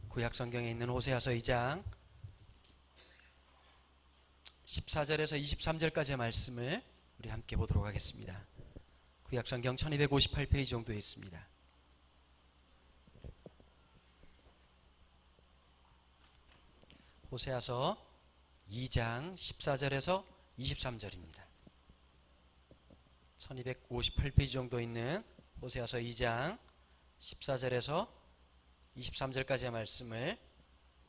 구약 성경에 있는 호세아서 2장 14절에서 23절까지의 말씀을 우리 함께 보도록 하겠습니다. 구약 성경 1258페이지 정도에 있습니다. 호세아서 2장 14절에서 23절입니다. 1258페이지 정도 있는 호세아서 2장 14절에서 23절까지의 말씀을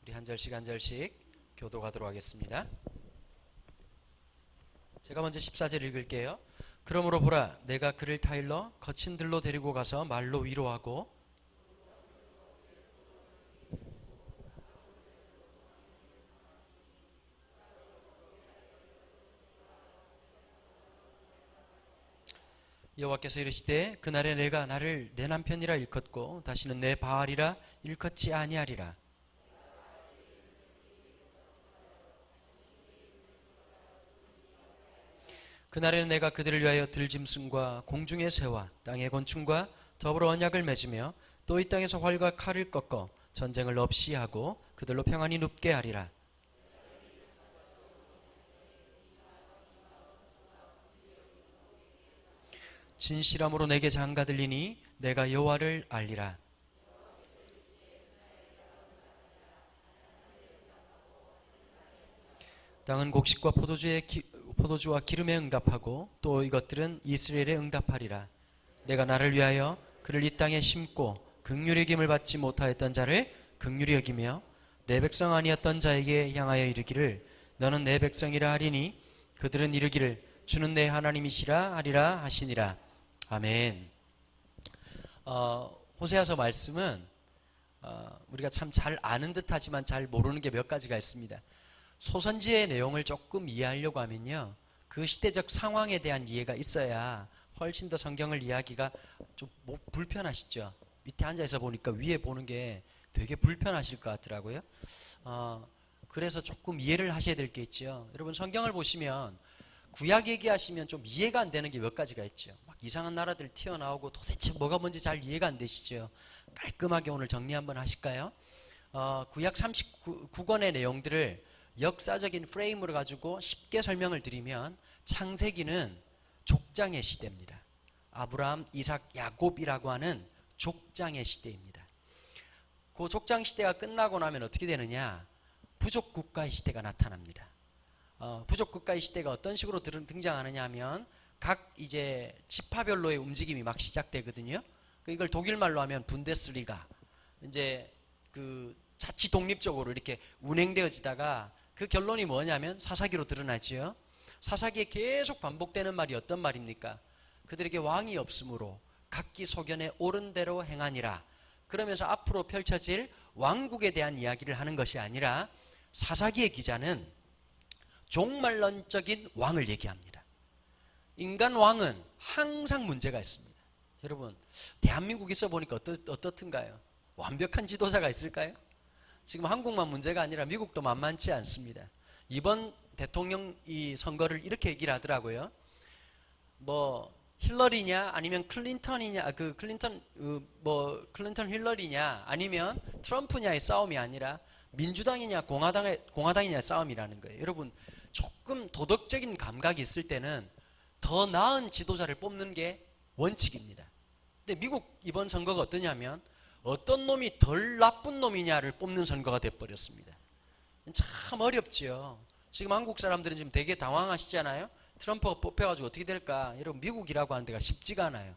우리 한 절씩 한 절씩 교독하도록 하겠습니다. 제가 먼저 14절 읽을게요. 그러므로 보라, 내가 그를 타일러 거친 들로 데리고 가서 말로 위로하고 여호와께서 이르시되 그날에 내가 나를 내 남편이라 일컫고 다시는 내 바알이라 일컫지 아니하리라. 그날에는 내가 그들을 위하여 들짐승과 공중의 새와 땅의 곤충과 더불어 언약을 맺으며 또 이 땅에서 활과 칼을 꺾어 전쟁을 없이 하고 그들로 평안히 눕게 하리라. 진실함으로 내게 장가들리니 내가 여호와를 알리라. 땅은 곡식과 포도주와 기름에 응답하고 또 이것들은 이스라엘에 응답하리라. 내가 나를 위하여 그를 이 땅에 심고 긍휼히 여김을 받지 못하였던 자를 긍휼히 여기며 내 백성 아니었던 자에게 향하여 이르기를 너는 내 백성이라 하리니 그들은 이르기를 주는 내 하나님이시라 하리라 하시니라. 아멘. 호세아서 말씀은 우리가 참 잘 아는 듯하지만 잘 모르는 게 몇 가지가 있습니다. 소선지의 내용을 조금 이해하려고 하면요, 그 시대적 상황에 대한 이해가 있어야 훨씬 더 성경을 이해하기가 좀 불편하시죠. 밑에 앉아있어 보니까 위에 보는 게 되게 불편하실 것 같더라고요. 그래서 조금 이해를 하셔야 될 게 있죠. 여러분, 성경을 보시면 구약 얘기하시면 좀 이해가 안 되는 게 몇 가지가 있죠. 막 이상한 나라들 튀어나오고 도대체 뭐가 뭔지 잘 이해가 안 되시죠. 깔끔하게 오늘 정리 한번 하실까요? 구약 39권의 내용들을 역사적인 프레임으로 가지고 쉽게 설명을 드리면 창세기는 족장의 시대입니다. 아브라함, 이삭, 야곱이라고 하는 족장의 시대입니다. 그 족장 시대가 끝나고 나면 어떻게 되느냐? 부족 국가의 시대가 나타납니다. 부족 국가의 시대가 어떤 식으로 등장하느냐 하면 각 이제 지파별로의 움직임이 막 시작되거든요. 이걸 독일말로 하면 분데스리가, 이제 그 자치 독립적으로 이렇게 운행되어지다가 그 결론이 뭐냐면 사사기로 드러나지요. 사사기에 계속 반복되는 말이 어떤 말입니까? 그들에게 왕이 없으므로 각기 소견에 옳은 대로 행하니라. 그러면서 앞으로 펼쳐질 왕국에 대한 이야기를 하는 것이 아니라 사사기의 기자는 종말론적인 왕을 얘기합니다. 인간 왕은 항상 문제가 있습니다. 여러분, 대한민국에 있어 보니까 어떻든가요? 완벽한 지도자가 있을까요? 지금 한국만 문제가 아니라 미국도 만만치 않습니다. 이번 대통령 이 선거를 이렇게 얘기를 하더라고요. 뭐 힐러리냐 아니면 클린턴이냐, 클린턴 힐러리냐 아니면 트럼프냐의 싸움이 아니라 민주당이냐 공화당이냐의 싸움이라는 거예요. 여러분, 조금 도덕적인 감각이 있을 때는 더 나은 지도자를 뽑는 게 원칙입니다. 근데 미국 이번 선거가 어떠냐면 어떤 놈이 덜 나쁜 놈이냐를 뽑는 선거가 돼버렸습니다. 참 어렵지요. 지금 한국 사람들은 지금 되게 당황하시잖아요. 트럼프가 뽑혀가지고 어떻게 될까? 여러분, 미국이라고 하는 데가 쉽지가 않아요.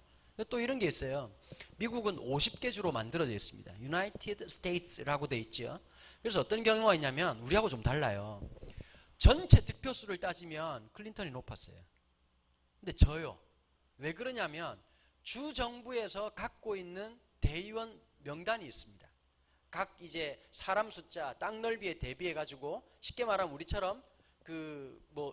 또 이런 게 있어요. 미국은 50개 주로 만들어져 있습니다. United States라고 돼 있죠. 그래서 어떤 경우가 있냐면 우리하고 좀 달라요. 전체 득표수를 따지면 클린턴이 높았어요. 근데 져요. 왜 그러냐면 주 정부에서 갖고 있는 대의원 명단이 있습니다. 각 이제 사람 숫자, 땅 넓이에 대비해 가지고 쉽게 말하면 우리처럼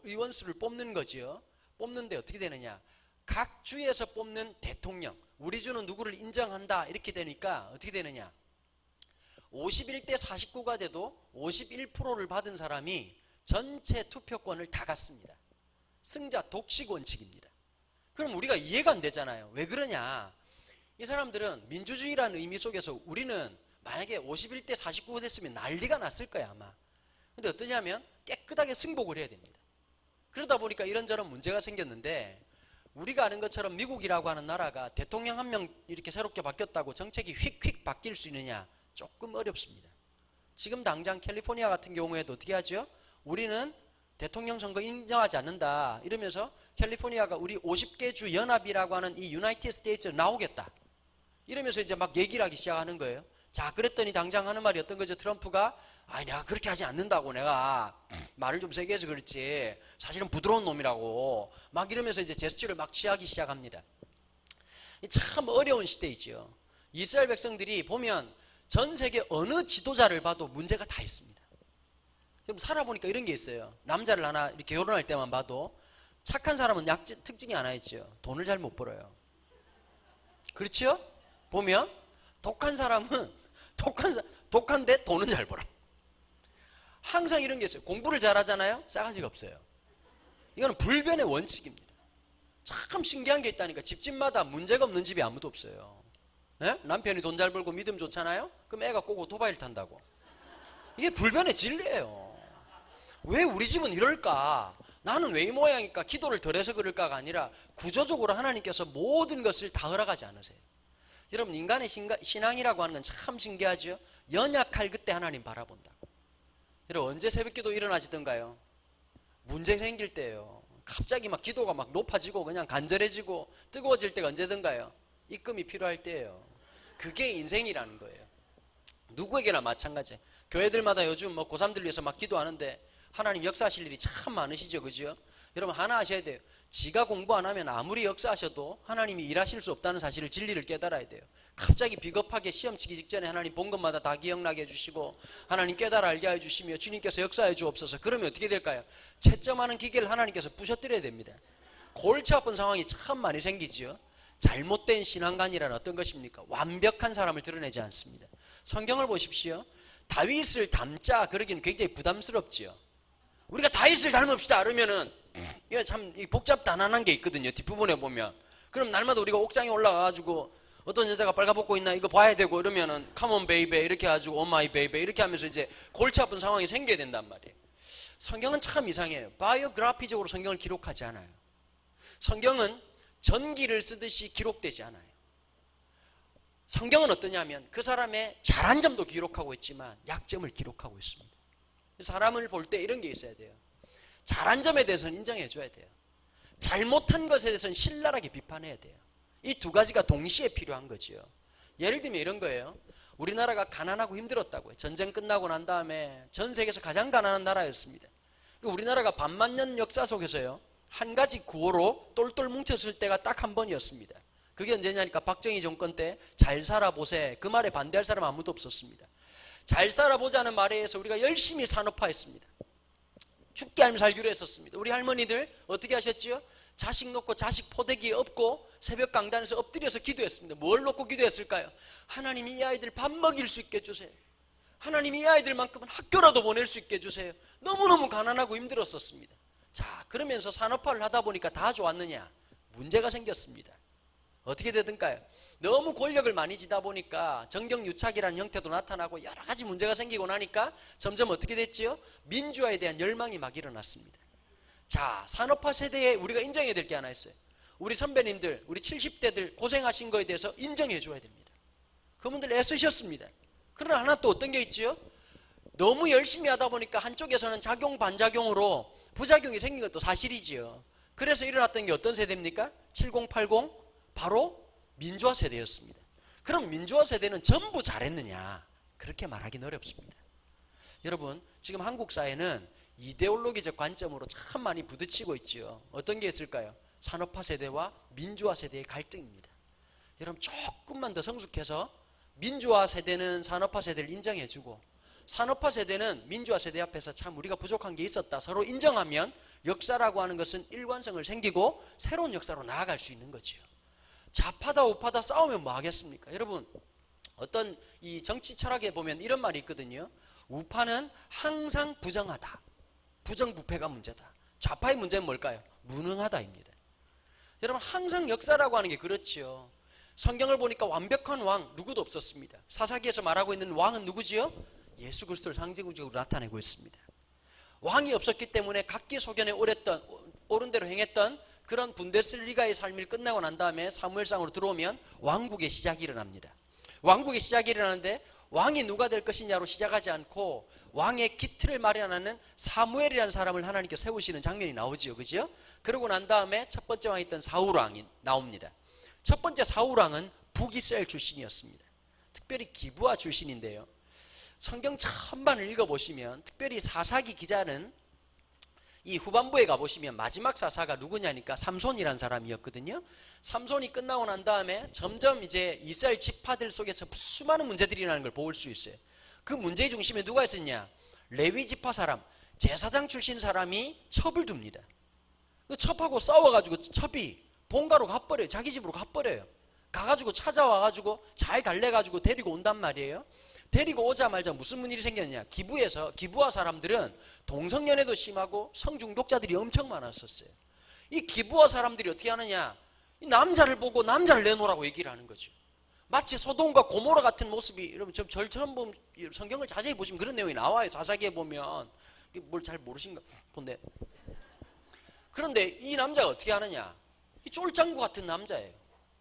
의원 수를 뽑는 거지요. 뽑는데 어떻게 되느냐? 각 주에서 뽑는 대통령, 우리 주는 누구를 인정한다 이렇게 되니까 어떻게 되느냐? 51대 49가 돼도 51%를 받은 사람이 전체 투표권을 다 갖습니다. 승자 독식 원칙입니다. 그럼 우리가 이해가 안 되잖아요. 왜 그러냐? 이 사람들은 민주주의라는 의미 속에서 우리는 만약에 51대 49가 됐으면 난리가 났을 거야 아마. 근데 어떠냐면 깨끗하게 승복을 해야 됩니다. 그러다 보니까 이런저런 문제가 생겼는데, 우리가 아는 것처럼 미국이라고 하는 나라가 대통령 한 명 이렇게 새롭게 바뀌었다고 정책이 휙휙 바뀔 수 있느냐? 조금 어렵습니다. 지금 당장 캘리포니아 같은 경우에도 어떻게 하죠? 우리는 대통령 선거 인정하지 않는다 이러면서 캘리포니아가 우리 50개 주 연합이라고 하는 이 유나이티드 스테이츠를 나오겠다 이러면서 이제 막 얘기를 하기 시작하는 거예요. 자, 그랬더니 당장 하는 말이 어떤 거죠? 트럼프가 아니 내가 그렇게 하지 않는다고, 내가 말을 좀 세게 해서 그렇지 사실은 부드러운 놈이라고 막 이러면서 이제 제스처를 막 취하기 시작합니다. 참 어려운 시대이죠. 이스라엘 백성들이 보면 전 세계 어느 지도자를 봐도 문제가 다 있습니다. 살아보니까 이런 게 있어요. 남자를 하나 이렇게 결혼할 때만 봐도 착한 사람은 특징이 하나 있죠. 돈을 잘 못 벌어요. 그렇죠? 보면 독한 사람은 독한데 돈은 잘 벌어. 항상 이런 게 있어요. 공부를 잘하잖아요. 싸가지가 없어요. 이거는 불변의 원칙입니다. 참 신기한 게 있다니까. 집집마다 문제가 없는 집이 아무도 없어요. 네? 남편이 돈 잘 벌고 믿음 좋잖아요. 그럼 애가 꼭 오토바이를 탄다고. 이게 불변의 진리예요. 왜 우리 집은 이럴까? 나는 왜 이 모양일까? 기도를 덜 해서 그럴까가 아니라 구조적으로 하나님께서 모든 것을 다 허락하지 않으세요. 여러분, 인간의 신앙이라고 하는 건 참 신기하죠. 연약할 그때 하나님 바라본다고. 여러분, 언제 새벽기도 일어나시던가요? 문제 생길 때예요. 갑자기 막 기도가 막 높아지고 그냥 간절해지고 뜨거워질 때가 언제든가요? 입금이 필요할 때예요. 그게 인생이라는 거예요. 누구에게나 마찬가지예요. 교회들마다 요즘 뭐 고3들 위해서 막 기도하는데 하나님 역사하실 일이 참 많으시죠, 그죠? 여러분, 하나 아셔야 돼요. 지가 공부 안 하면 아무리 역사하셔도 하나님이 일하실 수 없다는 사실을, 진리를 깨달아야 돼요. 갑자기 비겁하게 시험 치기 직전에 하나님 본 것마다 다 기억나게 해주시고 하나님 깨달아 알게 해주시며 주님께서 역사해 주옵소서. 그러면 어떻게 될까요? 채점하는 기계를 하나님께서 부셔뜨려야 됩니다. 골치 아픈 상황이 참 많이 생기죠. 잘못된 신앙관이란 어떤 것입니까? 완벽한 사람을 드러내지 않습니다. 성경을 보십시오. 다윗을 닮자 그러기는 굉장히 부담스럽지요. 우리가 다윗을 닮읍시다 그러면은 이거 참 복잡단안한 게 있거든요. 뒷부분에 보면. 그럼 날마다 우리가 옥상에 올라가가지고 어떤 여자가 빨가벗고 있나 이거 봐야 되고 이러면은 come on baby 이렇게 해가지고 oh my baby 이렇게 하면서 이제 골치 아픈 상황이 생겨야 된단 말이에요. 성경은 참 이상해요. 바이오그래피적으로 성경을 기록하지 않아요. 성경은 전기를 쓰듯이 기록되지 않아요. 성경은 어떠냐면 그 사람의 잘한 점도 기록하고 있지만 약점을 기록하고 있습니다. 사람을 볼 때 이런 게 있어야 돼요. 잘한 점에 대해서는 인정해 줘야 돼요. 잘못한 것에 대해서는 신랄하게 비판해야 돼요. 이 두 가지가 동시에 필요한 거죠. 예를 들면 이런 거예요. 우리나라가 가난하고 힘들었다고요. 전쟁 끝나고 난 다음에 전 세계에서 가장 가난한 나라였습니다. 우리나라가 반만 년 역사 속에서요, 한 가지 구호로 똘똘 뭉쳤을 때가 딱 한 번이었습니다. 그게 언제냐니까 박정희 정권 때 잘 살아보세. 그 말에 반대할 사람 아무도 없었습니다. 잘 살아보자는 말에 의해서 우리가 열심히 산업화했습니다. 죽게 알면 살기로 했었습니다. 우리 할머니들 어떻게 하셨지요? 자식 놓고 자식 포대기에 엎고 새벽 강단에서 엎드려서 기도했습니다. 뭘 놓고 기도했을까요? 하나님이 이 아이들 밥 먹일 수 있게 해주세요. 하나님이 이 아이들만큼은 학교라도 보낼 수 있게 해주세요. 너무너무 가난하고 힘들었었습니다. 자, 그러면서 산업화를 하다 보니까 다 좋았느냐? 문제가 생겼습니다. 어떻게 되든가요? 너무 권력을 많이 쥐다 보니까 정경유착이라는 형태도 나타나고 여러 가지 문제가 생기고 나니까 점점 어떻게 됐지요? 민주화에 대한 열망이 막 일어났습니다. 자, 산업화 세대에 우리가 인정해야 될 게 하나 있어요. 우리 선배님들, 우리 70대들 고생하신 거에 대해서 인정해 줘야 됩니다. 그분들 애쓰셨습니다. 그러나 하나 또 어떤 게 있지요? 너무 열심히 하다 보니까 한쪽에서는 작용 반작용으로 부작용이 생긴 것도 사실이지요. 그래서 일어났던 게 어떤 세대입니까? 7080 바로 민주화 세대였습니다. 그럼 민주화 세대는 전부 잘했느냐? 그렇게 말하기는 어렵습니다. 여러분, 지금 한국 사회는 이데올로기적 관점으로 참 많이 부딪히고 있지요. 어떤 게 있을까요? 산업화 세대와 민주화 세대의 갈등입니다. 여러분, 조금만 더 성숙해서 민주화 세대는 산업화 세대를 인정해주고 산업화 세대는 민주화 세대 앞에서 참 우리가 부족한 게 있었다 서로 인정하면 역사라고 하는 것은 일관성을 생기고 새로운 역사로 나아갈 수 있는 거지요. 좌파다 우파다 싸우면 뭐 하겠습니까? 여러분, 어떤 이 정치 철학에 보면 이런 말이 있거든요. 우파는 항상 부정하다. 부정부패가 문제다. 좌파의 문제는 뭘까요? 무능하다입니다. 여러분, 항상 역사라고 하는 게 그렇지요. 성경을 보니까 완벽한 왕 누구도 없었습니다. 사사기에서 말하고 있는 왕은 누구지요? 예수 그리스도를 상징적으로 나타내고 있습니다. 왕이 없었기 때문에 각기소견에 옳은 대로 행했던 그런 분데스리가의 삶이 끝나고 난 다음에 사무엘상으로 들어오면 왕국의 시작이 일어납니다. 왕국의 시작이 일어나는데 왕이 누가 될 것이냐로 시작하지 않고 왕의 기틀을 마련하는 사무엘이라는 사람을 하나님께 세우시는 장면이 나오지요. 그죠? 그러고 난 다음에 첫 번째 왕이 있던 사울왕이 나옵니다. 첫 번째 사울왕은 북이스라엘 출신이었습니다. 특별히 기브아 출신인데요. 성경 전반을 읽어보시면 특별히 사사기 기자는 이 후반부에 가보시면 마지막 사사가 누구냐니까 삼손이라는 사람이었거든요. 삼손이 끝나고 난 다음에 점점 이제 이스라엘 지파들 속에서 수많은 문제들이 일어나는 걸 볼 수 있어요. 그 문제의 중심에 누가 있었냐? 레위 지파 사람, 제사장 출신 사람이 첩을 둡니다. 그 첩하고 싸워가지고 첩이 본가로 가버려요. 자기 집으로 가버려요. 가가지고 찾아와가지고 잘 달래가지고 데리고 온단 말이에요. 데리고 오자마자 무슨 일이 생겼냐? 기부아 사람들은 동성연애도 심하고 성중독자들이 엄청 많았었어요. 이 기부아 사람들이 어떻게 하느냐? 이 남자를 보고 남자를 내놓으라고 얘기를 하는 거죠. 마치 소돔과 고모라 같은 모습이, 여러분 절처럼 보면 성경을 자세히 보시면 그런 내용이 나와요. 사사기에 보면 뭘 잘 모르신가 본데. 그런데 이 남자가 어떻게 하느냐? 이 쫄장구 같은 남자예요.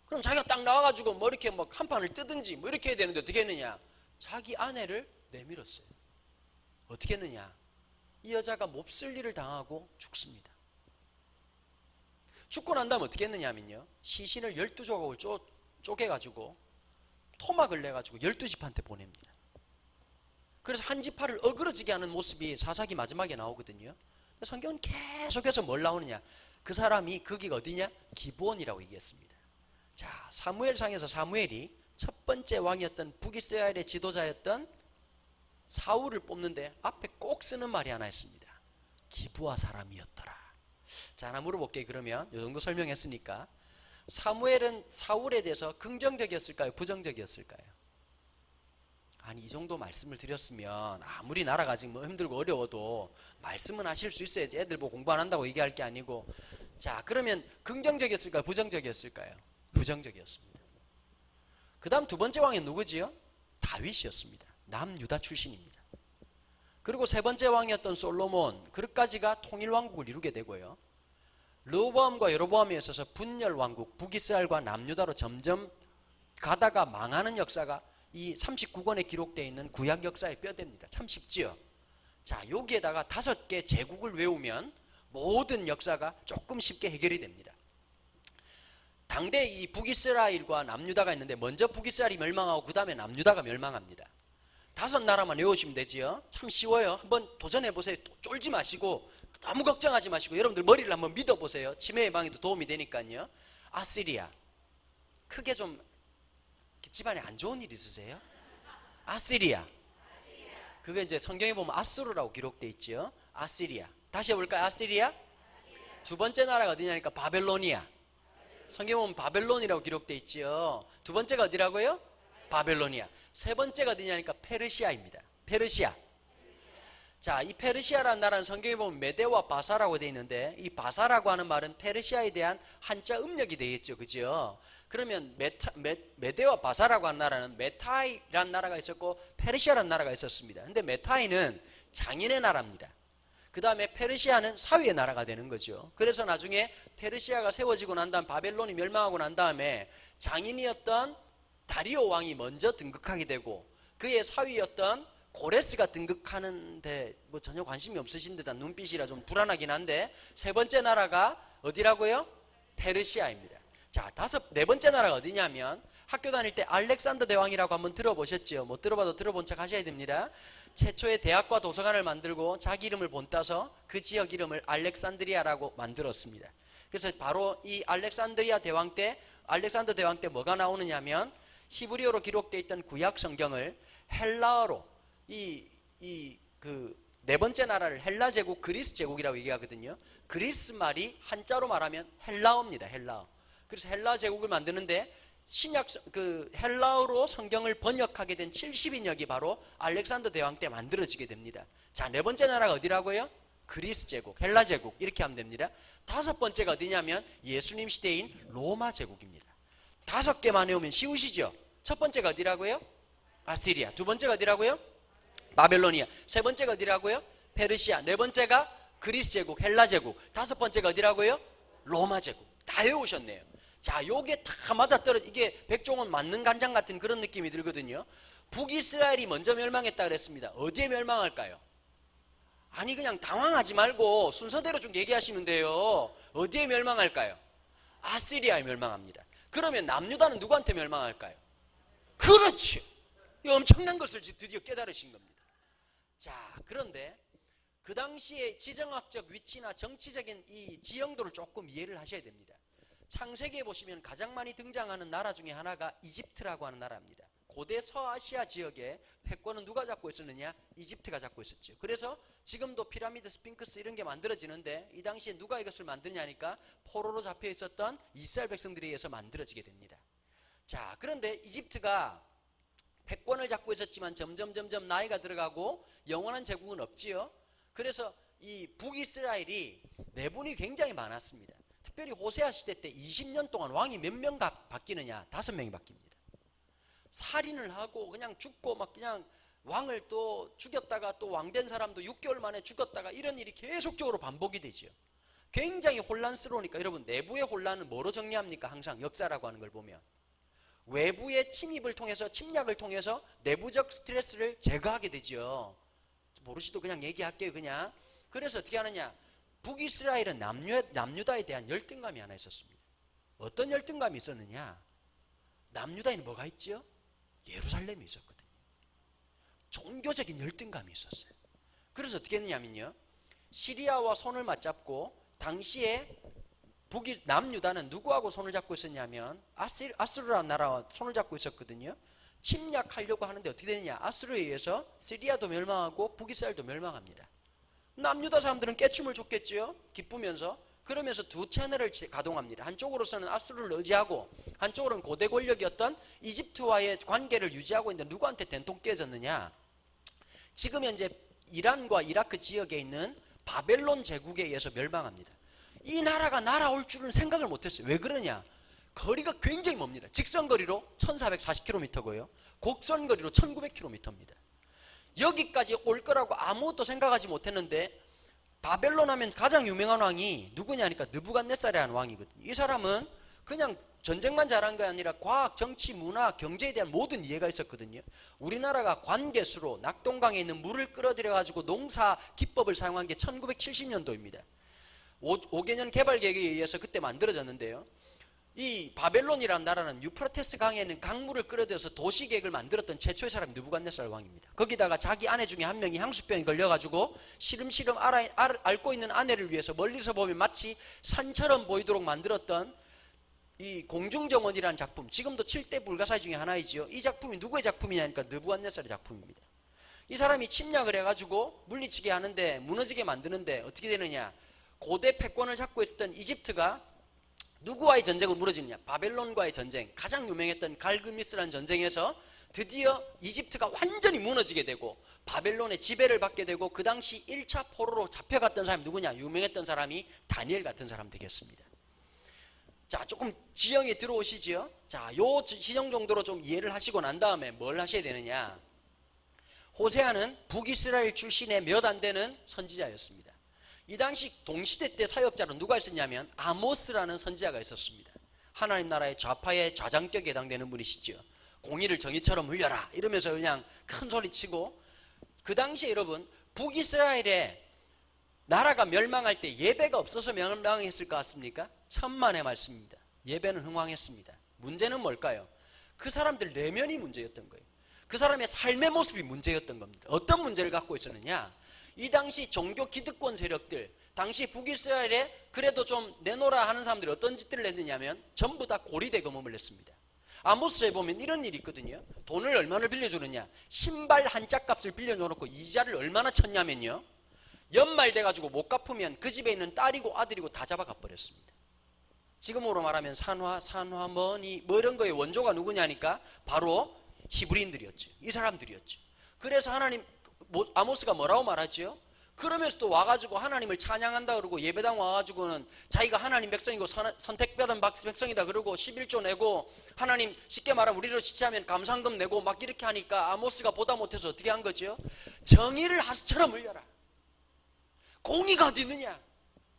그럼 자기가 딱 나와가지고 뭐 이렇게 뭐 한 판을 뜨든지 뭐 이렇게 해야 되는데 어떻게 했느냐? 자기 아내를 내밀었어요. 어떻게 했느냐? 이 여자가 몹쓸 일을 당하고 죽습니다. 죽고 난 다음 어떻게 했느냐면요, 시신을 12조각을 쪼개가지고 토막을 내가지고 12지파한테 보냅니다. 그래서 한 지파를 어그러지게 하는 모습이 사사기 마지막에 나오거든요. 성경은 계속해서 뭘 나오느냐? 그 사람이 거기가 어디냐? 기브온이라고 얘기했습니다. 자, 사무엘상에서 사무엘이 첫 번째 왕이었던 북이스라엘의 지도자였던 사울을 뽑는데 앞에 꼭 쓰는 말이 하나 있습니다. 기브아 사람이었더라. 자, 하나 물어볼게요. 그러면 이 정도 설명했으니까 사무엘은 사울에 대해서 긍정적이었을까요? 부정적이었을까요? 아니, 이 정도 말씀을 드렸으면 아무리 나라가 지금 뭐 힘들고 어려워도 말씀은 하실 수 있어야지. 애들 보고 공부 안 한다고 얘기할 게 아니고. 자, 그러면 긍정적이었을까요? 부정적이었을까요? 부정적이었습니다. 그 다음 두 번째 왕이 누구지요? 다윗이었습니다. 남유다 출신입니다. 그리고 세 번째 왕이었던 솔로몬, 그까지가 통일왕국을 이루게 되고요. 르호보암과 여로보암에 있어서 분열왕국, 북이스라엘과 남유다로 점점 가다가 망하는 역사가 이 39권에 기록되어 있는 구약 역사의 뼈대입니다. 참 쉽지요? 자, 여기에다가 5개 제국을 외우면 모든 역사가 조금 쉽게 해결이 됩니다. 당대 이 북이스라엘과 남유다가 있는데 먼저 북이스라엘이 멸망하고 그 다음에 남유다가 멸망합니다. 5나라만 외우시면 되지요. 참 쉬워요. 한번 도전해보세요. 쫄지 마시고 너무 걱정하지 마시고 여러분들 머리를 한번 믿어보세요. 치매 예방에도 도움이 되니까요. 아시리아. 크게 좀 집안에 안 좋은 일 있으세요? 아시리아. 그게 이제 성경에 보면 아수르라고 기록되어 있죠. 아시리아. 다시 해볼까요? 아시리아. 두 번째 나라가 어디냐니까 바벨로니아. 성경에 보면 바벨론이라고 기록되어 있죠. 두 번째가 어디라고요? 바벨로니아. 세 번째가 어디냐니까 페르시아입니다. 페르시아. 자, 이 페르시아라는 나라는 성경에 보면 메데와 바사라고 되어 있는데 이 바사라고 하는 말은 페르시아에 대한 한자 음력이 되어 있죠. 그죠? 그러면 메데와 바사라고 하는 나라는 메타이라는 나라가 있었고 페르시아라는 나라가 있었습니다. 근데 메타이는 장인의 나라입니다. 그 다음에 페르시아는 사위의 나라가 되는 거죠. 그래서 나중에 페르시아가 세워지고 난 다음 바벨론이 멸망하고 난 다음에 장인이었던 다리오 왕이 먼저 등극하게 되고 그의 사위였던 고레스가 등극하는데 뭐 전혀 관심이 없으신 듯한 눈빛이라 좀 불안하긴 한데 세 번째 나라가 어디라고요? 페르시아입니다. 자, 네 번째 나라가 어디냐면 학교 다닐 때 알렉산더 대왕이라고 한번 들어보셨죠? 못 들어봐도 들어본 척 하셔야 됩니다. 최초의 대학과 도서관을 만들고 자기 이름을 본따서 그 지역 이름을 알렉산드리아라고 만들었습니다. 그래서 바로 이 알렉산더 대왕 때 뭐가 나오느냐면 히브리어로 기록되어 있던 구약 성경을 헬라어로 네 번째 나라를 헬라 제국, 그리스 제국이라고 얘기하거든요. 그리스 말이 한자로 말하면 헬라어입니다. 헬라어. 그래서 헬라 제국을 만드는데 헬라어로 성경을 번역하게 된 70인역이 바로 알렉산더 대왕 때 만들어지게 됩니다. 자, 네 번째 나라가 어디라고요? 그리스 제국, 헬라 제국 이렇게 하면 됩니다. 5번째가 어디냐면 예수님 시대인 로마 제국입니다. 5개만 외우면 쉬우시죠? 첫 번째가 어디라고요? 아시리아. 두 번째가 어디라고요? 바벨로니아. 세 번째가 어디라고요? 페르시아. 네 번째가 그리스 제국, 헬라 제국. 다섯 번째가 어디라고요? 로마 제국. 다 외우셨네요. 자, 요게 다 맞아떨어져. 이게 백종원 맞는 간장 같은 그런 느낌이 들거든요. 북이스라엘이 먼저 멸망했다 그랬습니다. 어디에 멸망할까요? 아니, 그냥 당황하지 말고 순서대로 좀 얘기하시면 돼요. 어디에 멸망할까요? 아시리아에 멸망합니다. 그러면 남유다는 누구한테 멸망할까요? 그렇죠. 이 엄청난 것을 드디어 깨달으신 겁니다. 자, 그런데 그 당시에 지정학적 위치나 정치적인 이 지형도를 조금 이해를 하셔야 됩니다. 창세기에 보시면 가장 많이 등장하는 나라 중에 하나가 이집트라고 하는 나라입니다. 고대 서아시아 지역에 패권은 누가 잡고 있었느냐? 이집트가 잡고 있었죠. 그래서 지금도 피라미드, 스핑크스 이런 게 만들어지는데 이 당시에 누가 이것을 만드냐니까 포로로 잡혀 있었던 이스라엘 백성들에 의해서 만들어지게 됩니다. 자, 그런데 이집트가 패권을 잡고 있었지만 점점 나이가 들어가고 영원한 제국은 없지요. 그래서 이 북이스라엘이 내분이 굉장히 많았습니다. 특별히 호세아 시대 때 20년 동안 왕이 몇 명 바뀌느냐? 5명이 바뀝니다. 살인을 하고 그냥 죽고 막 그냥 왕을 또 죽였다가 또 왕된 사람도 6개월 만에 죽었다가 이런 일이 계속적으로 반복이 되죠. 굉장히 혼란스러우니까 여러분, 내부의 혼란은 뭐로 정리합니까? 항상 역사라고 하는 걸 보면 외부의 침입을 통해서, 침략을 통해서 내부적 스트레스를 제거하게 되죠. 모르시도 그냥 얘기할게요. 그냥. 그래서 어떻게 하느냐? 북이스라엘은 남유다에 대한 열등감이 하나 있었습니다. 어떤 열등감이 있었느냐? 남유다에는 뭐가 있죠? 예루살렘이 있었거든요. 종교적인 열등감이 있었어요. 그래서 어떻게 했느냐면요, 시리아와 손을 맞잡고 당시에 남유다는 누구하고 손을 잡고 있었냐면 아수르라는 나라와 손을 잡고 있었거든요. 침략하려고 하는데 어떻게 되느냐? 아수르에 의해서 시리아도 멸망하고 북이스라엘도 멸망합니다. 남유다 사람들은 깨춤을 췄겠죠. 기쁘면서. 그러면서 두 채널을 가동합니다. 한쪽으로서는 아수르를 의지하고 한쪽으로는 고대 권력이었던 이집트와의 관계를 유지하고 있는데 누구한테 된통 깨졌느냐? 지금 현재 이란과 이라크 지역에 있는 바벨론 제국에 의해서 멸망합니다. 이 나라가 날아올 줄은 생각을 못했어요. 왜 그러냐? 거리가 굉장히 멉니다. 직선거리로 1440km고요. 곡선거리로 1900km입니다. 여기까지 올 거라고 아무것도 생각하지 못했는데 바벨론 하면 가장 유명한 왕이 누구냐니까 느부갓네살이라는 왕이거든요. 이 사람은 그냥 전쟁만 잘한 게 아니라 과학, 정치, 문화, 경제에 대한 모든 이해가 있었거든요. 우리나라가 관계수로 낙동강에 있는 물을 끌어들여 가지고 농사 기법을 사용한 게 1970년도입니다. 5개년 개발 계획에 의해서 그때 만들어졌는데요. 이 바벨론이라는 나라는 유프라테스 강에 있는 강물을 끌어들여서 도시계획을 만들었던 최초의 사람이 느부갓네살 왕입니다. 거기다가 자기 아내 중에 한 명이 향수병에 걸려가지고 시름시름 앓고 있는 아내를 위해서 멀리서 보면 마치 산처럼 보이도록 만들었던 이 공중정원이라는 작품, 지금도 7대 불가사의 중에 하나이지요. 이 작품이 누구의 작품이냐니까 느부갓네살의 작품입니다. 이 사람이 침략을 해가지고 물리치게 하는데, 무너지게 만드는데 어떻게 되느냐? 고대 패권을 잡고 있었던 이집트가 누구와의 전쟁으로 무너지느냐? 바벨론과의 전쟁, 가장 유명했던 갈그미스라는 전쟁에서 드디어 이집트가 완전히 무너지게 되고 바벨론의 지배를 받게 되고, 그 당시 1차 포로로 잡혀갔던 사람이 누구냐? 유명했던 사람이 다니엘 같은 사람 되겠습니다. 자, 조금 지형이 들어오시죠? 자, 요 지형 정도로 좀 이해를 하시고 난 다음에 뭘 하셔야 되느냐? 호세아는 북이스라엘 출신의 몇 안 되는 선지자였습니다. 이 당시 동시대 때 사역자로 누가 있었냐면 아모스라는 선지자가 있었습니다. 하나님 나라의 좌파의 좌장격에 해당되는 분이시죠. 공의를 정의처럼 흘려라 이러면서 그냥 큰 소리 치고, 그 당시에 여러분 북이스라엘의 나라가 멸망할 때 예배가 없어서 멸망했을 것 같습니까? 천만의 말씀입니다. 예배는 흥왕했습니다. 문제는 뭘까요? 그 사람들 내면이 문제였던 거예요. 그 사람의 삶의 모습이 문제였던 겁니다. 어떤 문제를 갖고 있었느냐? 이 당시 종교 기득권 세력들, 당시 북이스라엘에 그래도 좀 내놓으라 하는 사람들이 어떤 짓들을 했느냐면 전부 다 고리대금을 냈습니다. 아모스에 보면 이런 일이 있거든요. 돈을 얼마나 빌려주느냐? 신발 한 짝값을 빌려놓고 이자를 얼마나 쳤냐면요, 연말 돼가지고 못 갚으면 그 집에 있는 딸이고 아들이고 다 잡아가 버렸습니다. 지금으로 말하면 산화머니 뭐 이런 거의 원조가 누구냐니까 바로 히브리인들이었죠. 이 사람들이었죠. 그래서 하나님, 아모스가 뭐라고 말하죠? 그러면서도 와가지고 하나님을 찬양한다 그러고 예배당 와가지고는 자기가 하나님 백성이고 선택받은 백성이다 그러고 11조 내고 하나님 쉽게 말하면 우리로 지체하면 감상금 내고 막 이렇게 하니까 아모스가 보다 못해서 어떻게 한 거죠? 정의를 하수처럼 흘려라. 공의가 어디 있느냐?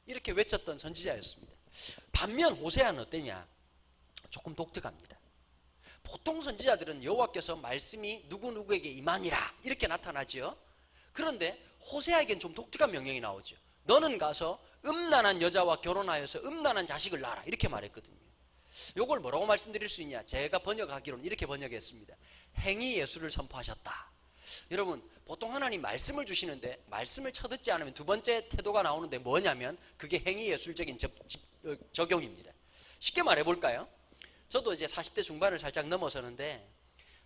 이렇게 외쳤던 선지자였습니다. 반면 호세아는 어땠냐? 조금 독특합니다. 보통 선지자들은 여호와께서 말씀이 누구누구에게 임하니라 이렇게 나타나죠. 그런데 호세아에겐 좀 독특한 명령이 나오죠. 너는 가서 음란한 여자와 결혼하여서 음란한 자식을 낳아라 이렇게 말했거든요. 이걸 뭐라고 말씀드릴 수 있냐? 제가 번역하기로는 이렇게 번역했습니다. 행위 예수를 선포하셨다. 여러분 보통 하나님 말씀을 주시는데 말씀을 쳐듣지 않으면 두 번째 태도가 나오는데 뭐냐면 그게 행위 예술적인 적용입니다. 쉽게 말해볼까요? 저도 이제 40대 중반을 살짝 넘어서는데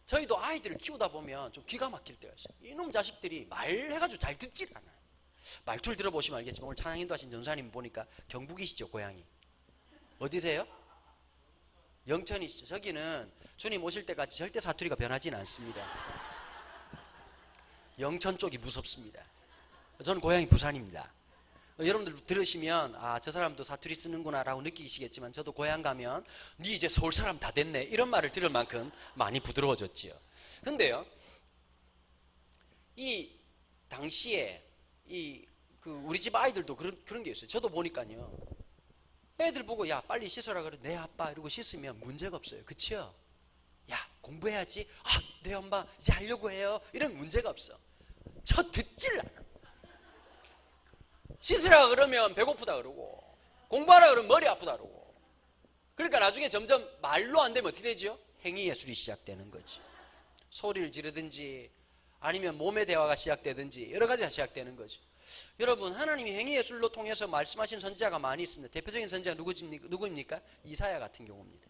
저희도 아이들을 키우다 보면 좀 기가 막힐 때가 있어요. 이놈 자식들이 말해가지고 잘 듣질 않아요. 말투를 들어보시면 알겠지만 오늘 찬양인도 하신 전사님 보니까 경북이시죠, 고향이. 어디세요? 영천이시죠. 저기는 주님 오실 때까지 절대 사투리가 변하지는 않습니다. 영천 쪽이 무섭습니다. 저는 고향이 부산입니다. 여러분들 들으시면 아, 저 사람도 사투리 쓰는구나 라고 느끼시겠지만 저도 고향 가면 니 이제 서울 사람 다 됐네 이런 말을 들을 만큼 많이 부드러워졌지요. 근데요 이 당시에 우리 집 아이들도 그런 게 있어요. 저도 보니까요 애들 보고 야 빨리 씻어라 그래 네 아빠 이러고 씻으면 문제가 없어요. 그치요? 야 공부해야지 아, 네 엄마 이제 하려고 해요 이런 문제가 없어. 저 듣질 않아. 씻으라 그러면 배고프다 그러고 공부하라 그러면 머리 아프다 그러고 그러니까 나중에 점점 말로 안 되면 어떻게 되죠? 행위 예술이 시작되는 거지. 소리를 지르든지 아니면 몸의 대화가 시작되든지 여러 가지가 시작되는 거죠. 여러분 하나님이 행위 예술로 통해서 말씀하신 선지자가 많이 있습니다. 대표적인 선지자가 누구입니까? 이사야 같은 경우입니다.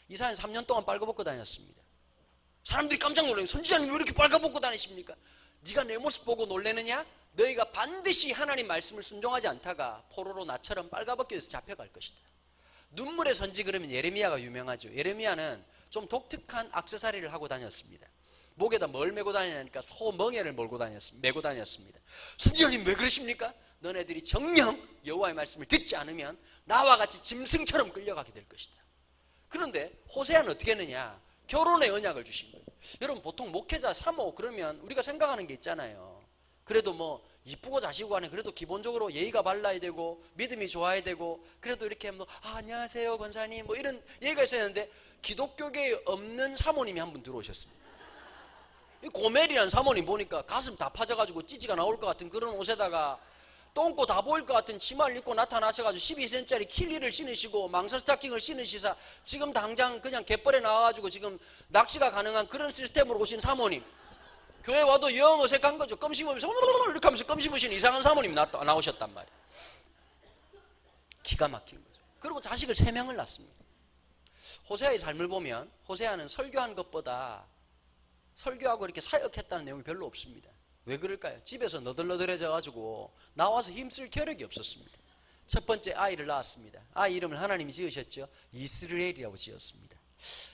이사야는 3년 동안 빨가벗고 다녔습니다. 사람들이 깜짝 놀라요. 선지자님 왜 이렇게 빨가벗고 다니십니까? 네가 내 모습 보고 놀래느냐? 너희가 반드시 하나님 말씀을 순종하지 않다가 포로로 나처럼 빨가벗겨서 잡혀갈 것이다. 눈물의 선지 그러면 예레미야가 유명하죠. 예레미야는 좀 독특한 액세서리를 하고 다녔습니다. 목에다 뭘 메고 다니냐니까 소멍에를 메고 다녔습니다. 선지자님 왜 그러십니까? 너네들이 정녕 여호와의 말씀을 듣지 않으면 나와 같이 짐승처럼 끌려가게 될 것이다. 그런데 호세아는 어떻게 했느냐? 결혼의 언약을 주신 거예요. 여러분 보통 목회자 3호 그러면 우리가 생각하는 게 있잖아요. 그래도 뭐 이쁘고 자시고 하는 그래도 기본적으로 예의가 발라야 되고 믿음이 좋아야 되고 그래도 이렇게 뭐 안녕하세요 권사님 뭐 이런 예의가 있어야 하는데 기독교계에 없는 사모님이 한 분 들어오셨습니다. 이 고멜이라는 사모님 보니까 가슴 다 파져가지고 찌찌가 나올 것 같은 그런 옷에다가 똥꼬 다 보일 것 같은 치마를 입고 나타나셔가지고 12cm짜리 킬리를 신으시고 망사 스타킹을 신으시사 지금 당장 그냥 갯벌에 나와가지고 지금 낚시가 가능한 그런 시스템으로 오신 사모님. 교회 와도 영 어색한 거죠. 껌 씹으면서 이렇게 하면서 껌 씹으시는 이상한 사모님 나오셨단 말이에요. 기가 막힌 거죠. 그리고 자식을 3명을 낳습니다. 호세아의 삶을 보면 호세아는 설교한 것보다 설교하고 이렇게 사역했다는 내용이 별로 없습니다. 왜 그럴까요? 집에서 너덜너덜해져 가지고 나와서 힘쓸 겨력이 없었습니다. 첫 번째 아이를 낳았습니다. 아이 이름을 하나님이 지으셨죠. 이스라엘이라고 지었습니다.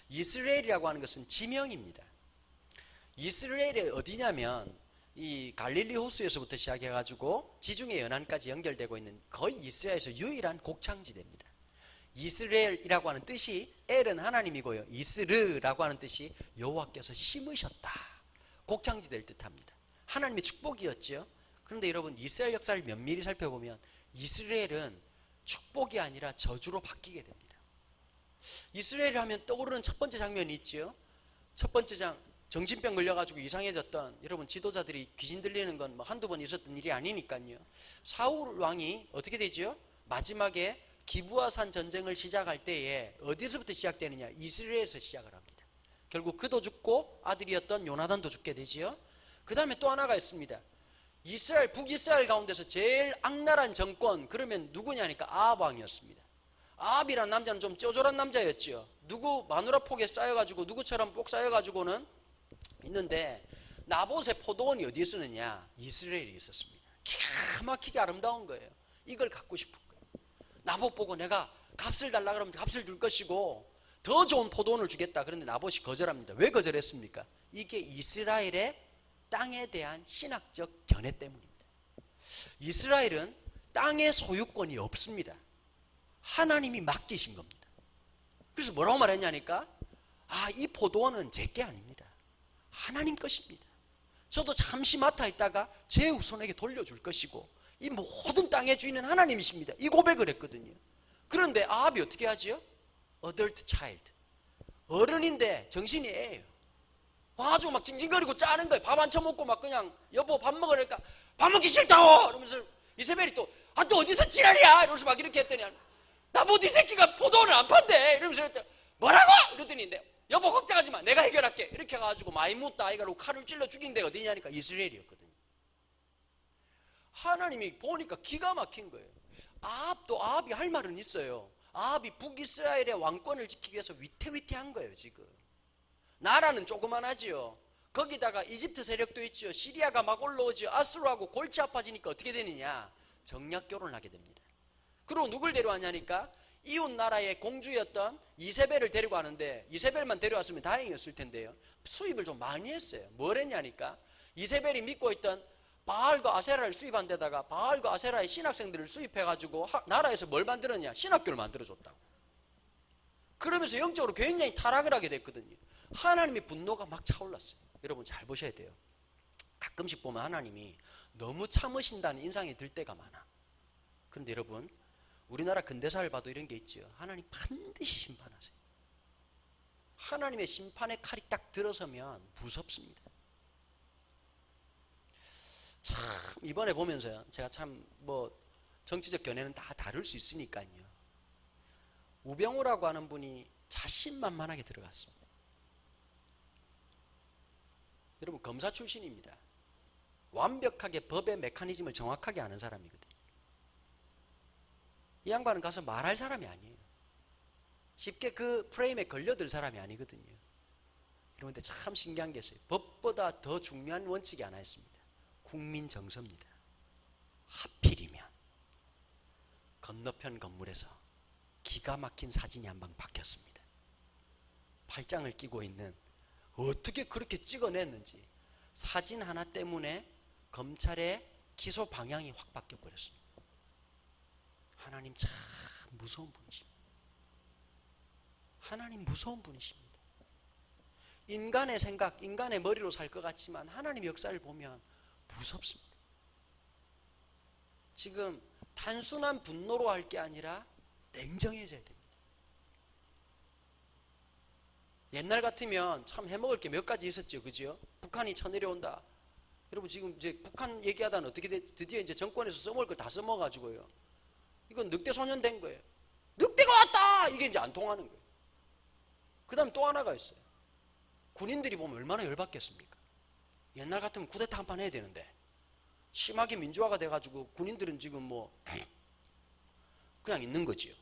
이스라엘이라고 하는 것은 지명입니다. 이스라엘이 어디냐면 이 갈릴리 호수에서부터 시작해가지고 지중해 연안까지 연결되고 있는 거의 이스라엘에서 유일한 곡창지대입니다. 이스라엘이라고 하는 뜻이 엘은 하나님이고요. 이스르라고 하는 뜻이 여호와께서 심으셨다. 곡창지대를 뜻합니다. 하나님의 축복이었죠. 그런데 여러분 이스라엘 역사를 면밀히 살펴보면 이스라엘은 축복이 아니라 저주로 바뀌게 됩니다. 이스라엘 하면 떠오르는 첫 번째 장면이 있죠. 첫 번째 장 정신병 걸려가지고 이상해졌던 여러분 지도자들이 귀신 들리는 건 뭐 한두 번 있었던 일이 아니니까요. 사울 왕이 어떻게 되죠? 마지막에 기브아산 전쟁을 시작할 때에 어디서부터 시작되느냐? 이스라엘에서 시작을 합니다. 결국 그도 죽고 아들이었던 요나단도 죽게 되지요. 그 다음에 또 하나가 있습니다. 이스라엘, 북이스라엘 가운데서 제일 악랄한 정권 그러면 누구냐니까 아합 왕이었습니다. 아합이란 남자는 좀 쩌졸한 남자였죠. 누구 마누라 폭에 쌓여가지고 누구처럼 꼭 쌓여가지고는 있는데 나봇의 포도원이 어디에 있었느냐? 이스라엘에 있었습니다. 기가 막히게 아름다운 거예요. 이걸 갖고 싶은 거예요. 나봇 보고 내가 값을 달라 그러면 값을 줄 것이고 더 좋은 포도원을 주겠다. 그런데 나봇이 거절합니다. 왜 거절했습니까? 이게 이스라엘의 땅에 대한 신학적 견해 때문입니다. 이스라엘은 땅의 소유권이 없습니다. 하나님이 맡기신 겁니다. 그래서 뭐라고 말했냐니까, 이 포도원은 제 게 아닙니다. 하나님 것입니다. 저도 잠시 맡아 있다가 제 후손에게 돌려줄 것이고 이 모든 땅의 주인은 하나님이십니다. 이 고백을 했거든요. 그런데 아합이 어떻게 하지요? Adult child, 어른인데 정신이 애예요. 아주 막 징징거리고 짜는 거예요. 밥 안 처먹고 막 그냥 여보 밥 먹으니까 밥 먹기 싫다고 이러면서 이세벨이 또 또 어디서 지랄이야 이러면서 막 이렇게 했더니 나보고 이 새끼가 포도원을 안 판대 이러면서 뭐라고 이러더니 여보 걱정하지 마 내가 해결할게 이렇게 해가지고 많이 묻다 아이가 칼을 찔러 죽인 데가 어디냐니까 이스라엘이었거든요. 하나님이 보니까 기가 막힌 거예요. 아합이 할 말은 있어요. 아합이 북이스라엘의 왕권을 지키기 위해서 위태위태한 거예요. 지금 나라는 조그만하지요. 거기다가 이집트 세력도 있지요. 시리아가 막 올라오지요. 아수르하고 골치 아파지니까 어떻게 되느냐, 정략 결혼을 하게 됩니다. 그리고 누굴 데려왔냐니까 이웃 나라의 공주였던 이세벨을 데리고 가는데, 이세벨만 데려왔으면 다행이었을 텐데요, 수입을 좀 많이 했어요. 뭘 했냐니까 이세벨이 믿고 있던 바알과 아세라를 수입한 데다가 바알과 아세라의 신학생들을 수입해가지고 나라에서 뭘 만들었냐, 신학교를 만들어줬다고. 그러면서 영적으로 굉장히 타락을 하게 됐거든요. 하나님의 분노가 막 차올랐어요. 여러분 잘 보셔야 돼요. 가끔씩 보면 하나님이 너무 참으신다는 인상이 들 때가 많아. 그런데 여러분 우리나라 근대사를 봐도 이런 게 있죠. 하나님 반드시 심판하세요. 하나님의 심판의 칼이 딱 들어서면 무섭습니다. 참 이번에 보면서요, 제가 참 정치적 견해는 다 다를 수 있으니까요, 우병우라고 하는 분이 자신만만하게 들어갔습니다. 여러분 검사 출신입니다. 완벽하게 법의 메커니즘을 정확하게 아는 사람이거든요. 이 양반은 가서 말할 사람이 아니에요. 쉽게 그 프레임에 걸려들 사람이 아니거든요. 그런데 참 신기한 게 있어요. 법보다 더 중요한 원칙이 하나 있습니다. 국민 정서입니다. 하필이면 건너편 건물에서 기가 막힌 사진이 한 방 박혔습니다. 팔짱을 끼고 있는, 어떻게 그렇게 찍어냈는지 사진 하나 때문에 검찰의 기소 방향이 확 바뀌어버렸습니다. 하나님 참 무서운 분이십니다. 하나님 무서운 분이십니다. 인간의 생각, 인간의 머리로 살 것 같지만 하나님의 역사를 보면 무섭습니다. 지금 단순한 분노로 할 게 아니라 냉정해져야 됩니다. 옛날 같으면 참 해먹을 게 몇 가지 있었죠. 그죠? 북한이 쳐내려온다. 여러분 지금 이제 북한 얘기하다는 어떻게 드디어 이제 정권에서 써먹을 걸 다 써먹어가지고요, 이건 늑대 소년 된 거예요. 늑대가 왔다! 이게 이제 안 통하는 거예요. 그 다음에 또 하나가 있어요. 군인들이 보면 얼마나 열받겠습니까? 옛날 같으면 쿠데타 한 판 해야 되는데 심하게 민주화가 돼가지고 군인들은 지금 그냥 있는 거지요.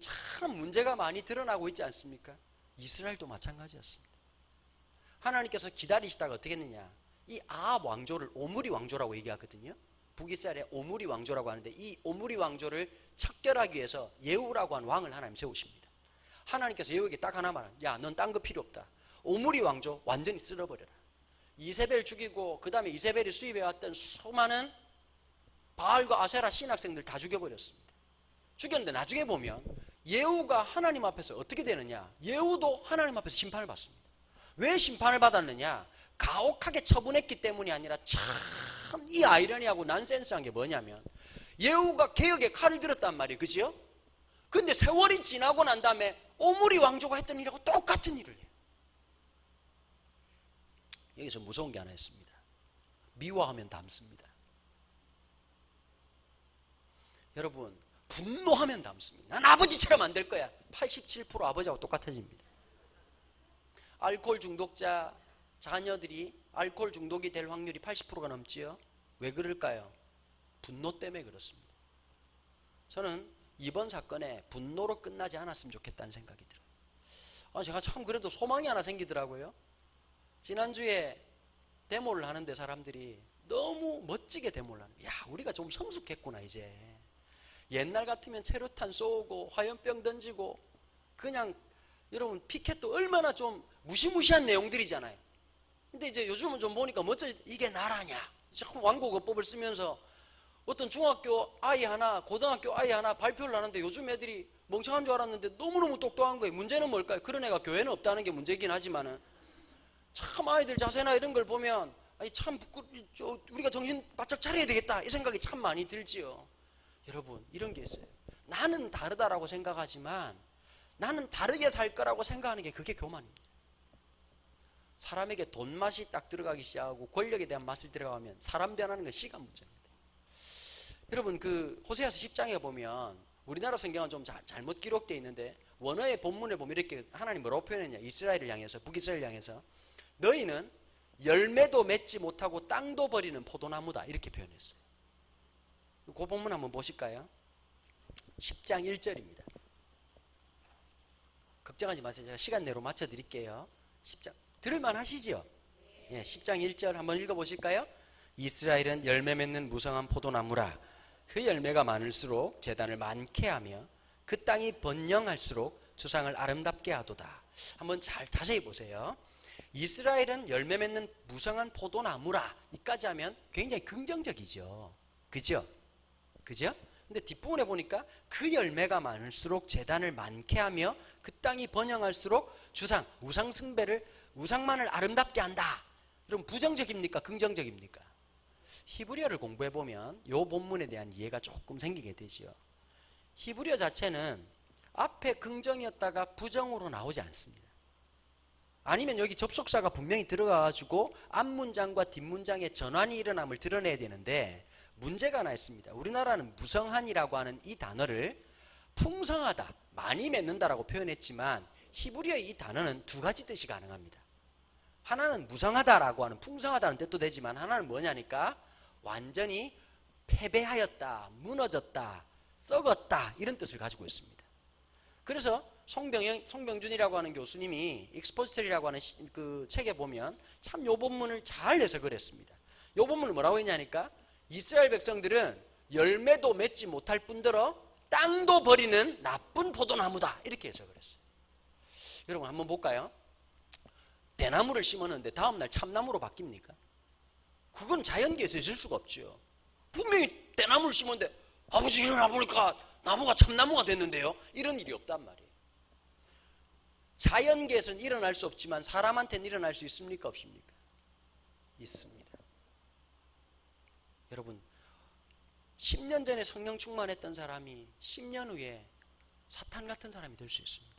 참 문제가 많이 드러나고 있지 않습니까? 이스라엘도 마찬가지였습니다. 하나님께서 기다리시다가 어떻게 했느냐, 이 아합 왕조를 오므리 왕조라고 얘기하거든요. 북이스라엘의 오므리 왕조라고 하는데, 이 오므리 왕조를 척결하기 위해서 예후라고 하는 왕을 하나님 세우십니다. 하나님께서 예후에게 딱 하나만, 야, 넌 딴 거 필요 없다. 오므리 왕조 완전히 쓸어버려라. 이세벨 죽이고 그 다음에 이세벨이 수입해왔던 수많은 바알과 아세라 신학생들 다 죽여버렸습니다. 죽였는데 나중에 보면 예후가 하나님 앞에서 어떻게 되느냐, 예후도 하나님 앞에서 심판을 받습니다. 왜 심판을 받았느냐, 가혹하게 처분했기 때문이 아니라, 참 이 아이러니하고 난센스한 게 뭐냐면, 예후가 개혁에 칼을 들었단 말이에요. 그죠? 근데 세월이 지나고 난 다음에 오므리 왕조가 했던 일하고 똑같은 일을 해요. 여기서 무서운 게 하나 있습니다. 미워하면 담습니다. 여러분 분노하면 담습니다. 난 아버지처럼 안 될 거야. 87% 아버지하고 똑같아집니다. 알코올 중독자 자녀들이 알코올 중독이 될 확률이 80%가 넘지요. 왜 그럴까요? 분노 때문에 그렇습니다. 저는 이번 사건에 분노로 끝나지 않았으면 좋겠다는 생각이 들어요. 제가 참 그래도 소망이 하나 생기더라고요. 지난주에 데모를 하는데 사람들이 너무 멋지게 데모를 하는 거예요. 야, 우리가 좀 성숙했구나 이제. 옛날 같으면 체류탄 쏘고 화염병 던지고 그냥, 여러분 피켓도 얼마나 좀 무시무시한 내용들이잖아요. 근데 이제 요즘은 좀 보니까 멋져, 이게 나라냐, 자꾸 완곡어법을 쓰면서 어떤 중학교 아이 하나, 고등학교 아이 하나 발표를 하는데 요즘 애들이 멍청한 줄 알았는데 너무너무 똑똑한 거예요. 문제는 뭘까요? 그런 애가 교회는 없다는 게 문제긴 하지만은 참 아이들 자세나 이런 걸 보면 아니 참 우리가 정신 바짝 차려야 되겠다 이 생각이 참 많이 들지요. 여러분 이런 게 있어요. 나는 다르다라고 생각하지만 나는 다르게 살 거라고 생각하는 게 그게 교만입니다. 사람에게 돈 맛이 딱 들어가기 시작하고 권력에 대한 맛이 들어가면 사람 변하는 건 시간 문제입니다. 여러분 그 호세아서 10장에 보면 우리나라 성경은 좀 잘못 기록되어 있는데 원어의 본문에 보면 이렇게 하나님 뭐라고 표현했냐. 이스라엘을 향해서, 북이스라엘을 향해서 너희는 열매도 맺지 못하고 땅도 버리는 포도나무다 이렇게 표현했어요. 그 본문 한번 보실까요? 10장 1절입니다. 걱정하지 마세요. 제가 시간 내로 맞춰드릴게요. 10장 들을만 하시죠? 예, 10장 1절 한번 읽어보실까요? 이스라엘은 열매 맺는 무성한 포도나무라. 그 열매가 많을수록 제단을 많게 하며 그 땅이 번영할수록 주상을 아름답게 하도다. 한번 잘 자세히 보세요. 이스라엘은 열매 맺는 무성한 포도나무라. 이까지 하면 굉장히 긍정적이죠. 그죠? 그죠? 근데 뒷부분에 보니까 그 열매가 많을수록 제단을 많게 하며 그 땅이 번영할수록 우상 숭배를, 우상만을 아름답게 한다. 그럼 부정적입니까? 긍정적입니까? 히브리어를 공부해보면 이 본문에 대한 이해가 조금 생기게 되죠. 히브리어 자체는 앞에 긍정이었다가 부정으로 나오지 않습니다. 아니면 여기 접속사가 분명히 들어가가지고 앞문장과 뒷문장의 전환이 일어남을 드러내야 되는데 문제가 하나 있습니다. 우리나라는 무성한이라고 하는 이 단어를 풍성하다, 많이 맺는다라고 표현했지만 히브리어의 이 단어는 두 가지 뜻이 가능합니다. 하나는 무성하다라고 하는 풍성하다는 뜻도 되지만 하나는 뭐냐니까 완전히 패배하였다, 무너졌다, 썩었다 이런 뜻을 가지고 있습니다. 그래서 송병준이라고 하는 교수님이 익스포지터리라고 하는 그 책에 보면 참 요 본문을 잘 해석을 했습니다. 요 본문을 뭐라고 했냐니까 이스라엘 백성들은 열매도 맺지 못할 뿐더러 땅도 버리는 나쁜 포도나무다 이렇게 해석을 했어요. 여러분 한번 볼까요? 대나무를 심었는데 다음날 참나무로 바뀝니까? 그건 자연계에서 있을 수가 없죠. 분명히 대나무를 심었는데 아버지 일어나 보니까 나무가 참나무가 됐는데요. 이런 일이 없단 말이에요. 자연계에서는 일어날 수 없지만 사람한테는 일어날 수 있습니까? 없습니까? 있습니다. 여러분 10년 전에 성령 충만했던 사람이 10년 후에 사탄 같은 사람이 될 수 있습니다.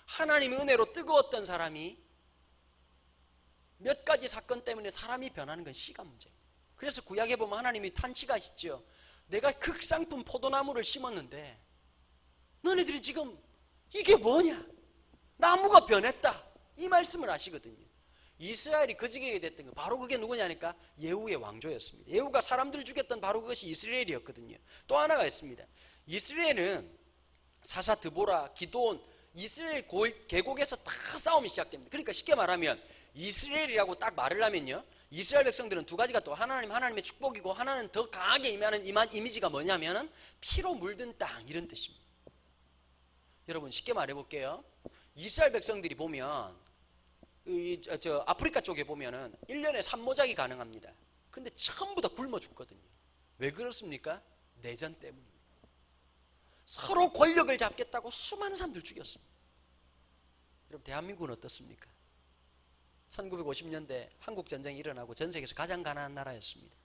하나님의 은혜로 뜨거웠던 사람이 몇 가지 사건 때문에 사람이 변하는 건 시간 문제입니다. 그래서 구약에 보면 하나님이 탄식하시죠. 내가 극상품 포도나무를 심었는데 너네들이 지금 이게 뭐냐? 나무가 변했다. 이 말씀을 하시거든요. 이스라엘이 거지게 됐던 거 바로 그게 누구냐니까 예후의 왕조였습니다. 예후가 사람들을 죽였던 바로 그것이 이스라엘이었거든요. 또 하나가 있습니다. 이스라엘은 사사 드보라, 기드온, 이스라엘 계곡에서 다 싸움이 시작됩니다. 그러니까 쉽게 말하면 이스라엘이라고 딱 말을 하면요, 이스라엘 백성들은 두 가지가 또 하나님의 축복이고 하나는 더 강하게 임하는 이미지가 뭐냐면은 피로 물든 땅 이런 뜻입니다. 여러분 쉽게 말해볼게요. 이스라엘 백성들이 보면 아프리카 쪽에 보면은 1년에 산모작이 가능합니다. 근데 전부 다 굶어 죽거든요. 왜 그렇습니까? 내전 때문입니다. 서로 권력을 잡겠다고 수많은 사람들 죽였습니다. 여러분 대한민국은 어떻습니까? 1950년대 한국전쟁이 일어나고 전 세계에서 가장 가난한 나라였습니다.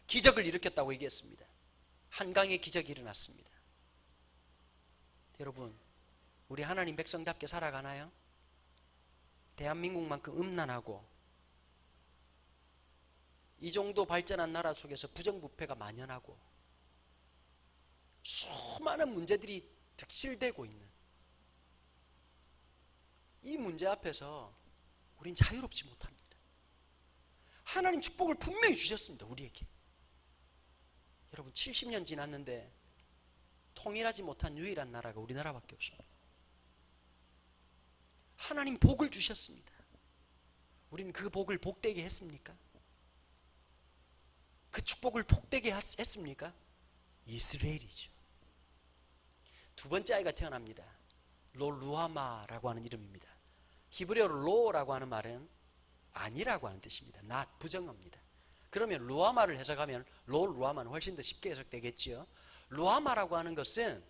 기적을 일으켰다고 얘기했습니다. 한강의 기적이 일어났습니다. 여러분 우리 하나님 백성답게 살아가나요? 대한민국만큼 음란하고 이 정도 발전한 나라 속에서 부정부패가 만연하고 수많은 문제들이 득실되고 있는 이 문제 앞에서 우린 자유롭지 못합니다. 하나님 축복을 분명히 주셨습니다. 우리에게. 여러분 70년 지났는데 통일하지 못한 유일한 나라가 우리나라밖에 없습니다. 하나님 복을 주셨습니다. 우리는 그 복을 복되게 했습니까? 그 축복을 복되게 했습니까? 이스라엘이죠. 두 번째 아이가 태어납니다. 로루아마라고 하는 이름입니다. 히브리어로 로라고 하는 말은 아니라고 하는 뜻입니다. not, 부정어입니다. 그러면 루아마를 해석하면 루아마는 훨씬 더 쉽게 해석되겠지요. 루아마라고 하는 것은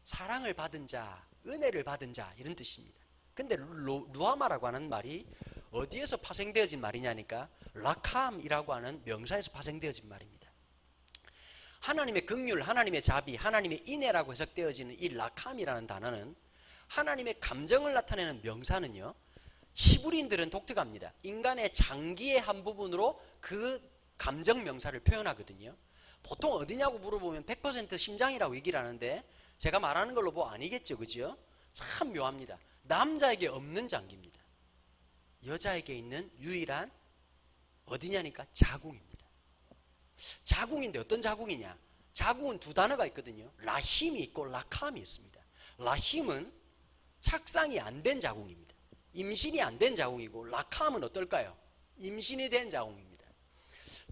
사랑을 받은 자, 은혜를 받은 자 이런 뜻입니다. 근데 루아마라고 하는 말이 어디에서 파생되어진 말이냐니까 라캄이라고 하는 명사에서 파생되어진 말입니다. 하나님의 긍휼, 하나님의 자비, 하나님의 인애라고 해석되어지는 이 라캄이라는 단어는 하나님의 감정을 나타내는 명사는요, 히브리인들은 독특합니다. 인간의 장기의 한 부분으로 그 감정 명사를 표현하거든요. 보통 어디냐고 물어보면 100% 심장이라고 얘기를 하는데 제가 말하는 걸로 뭐 아니겠죠, 그죠? 참 묘합니다. 남자에게 없는 장기입니다. 여자에게 있는 유일한 어디냐니까 자궁입니다. 자궁인데 어떤 자궁이냐? 자궁은 두 단어가 있거든요. 라힘이 있고 라캄이 있습니다. 라힘은 착상이 안 된 자궁입니다. 임신이 안 된 자궁이고, 라캄은 어떨까요? 임신이 된 자궁입니다.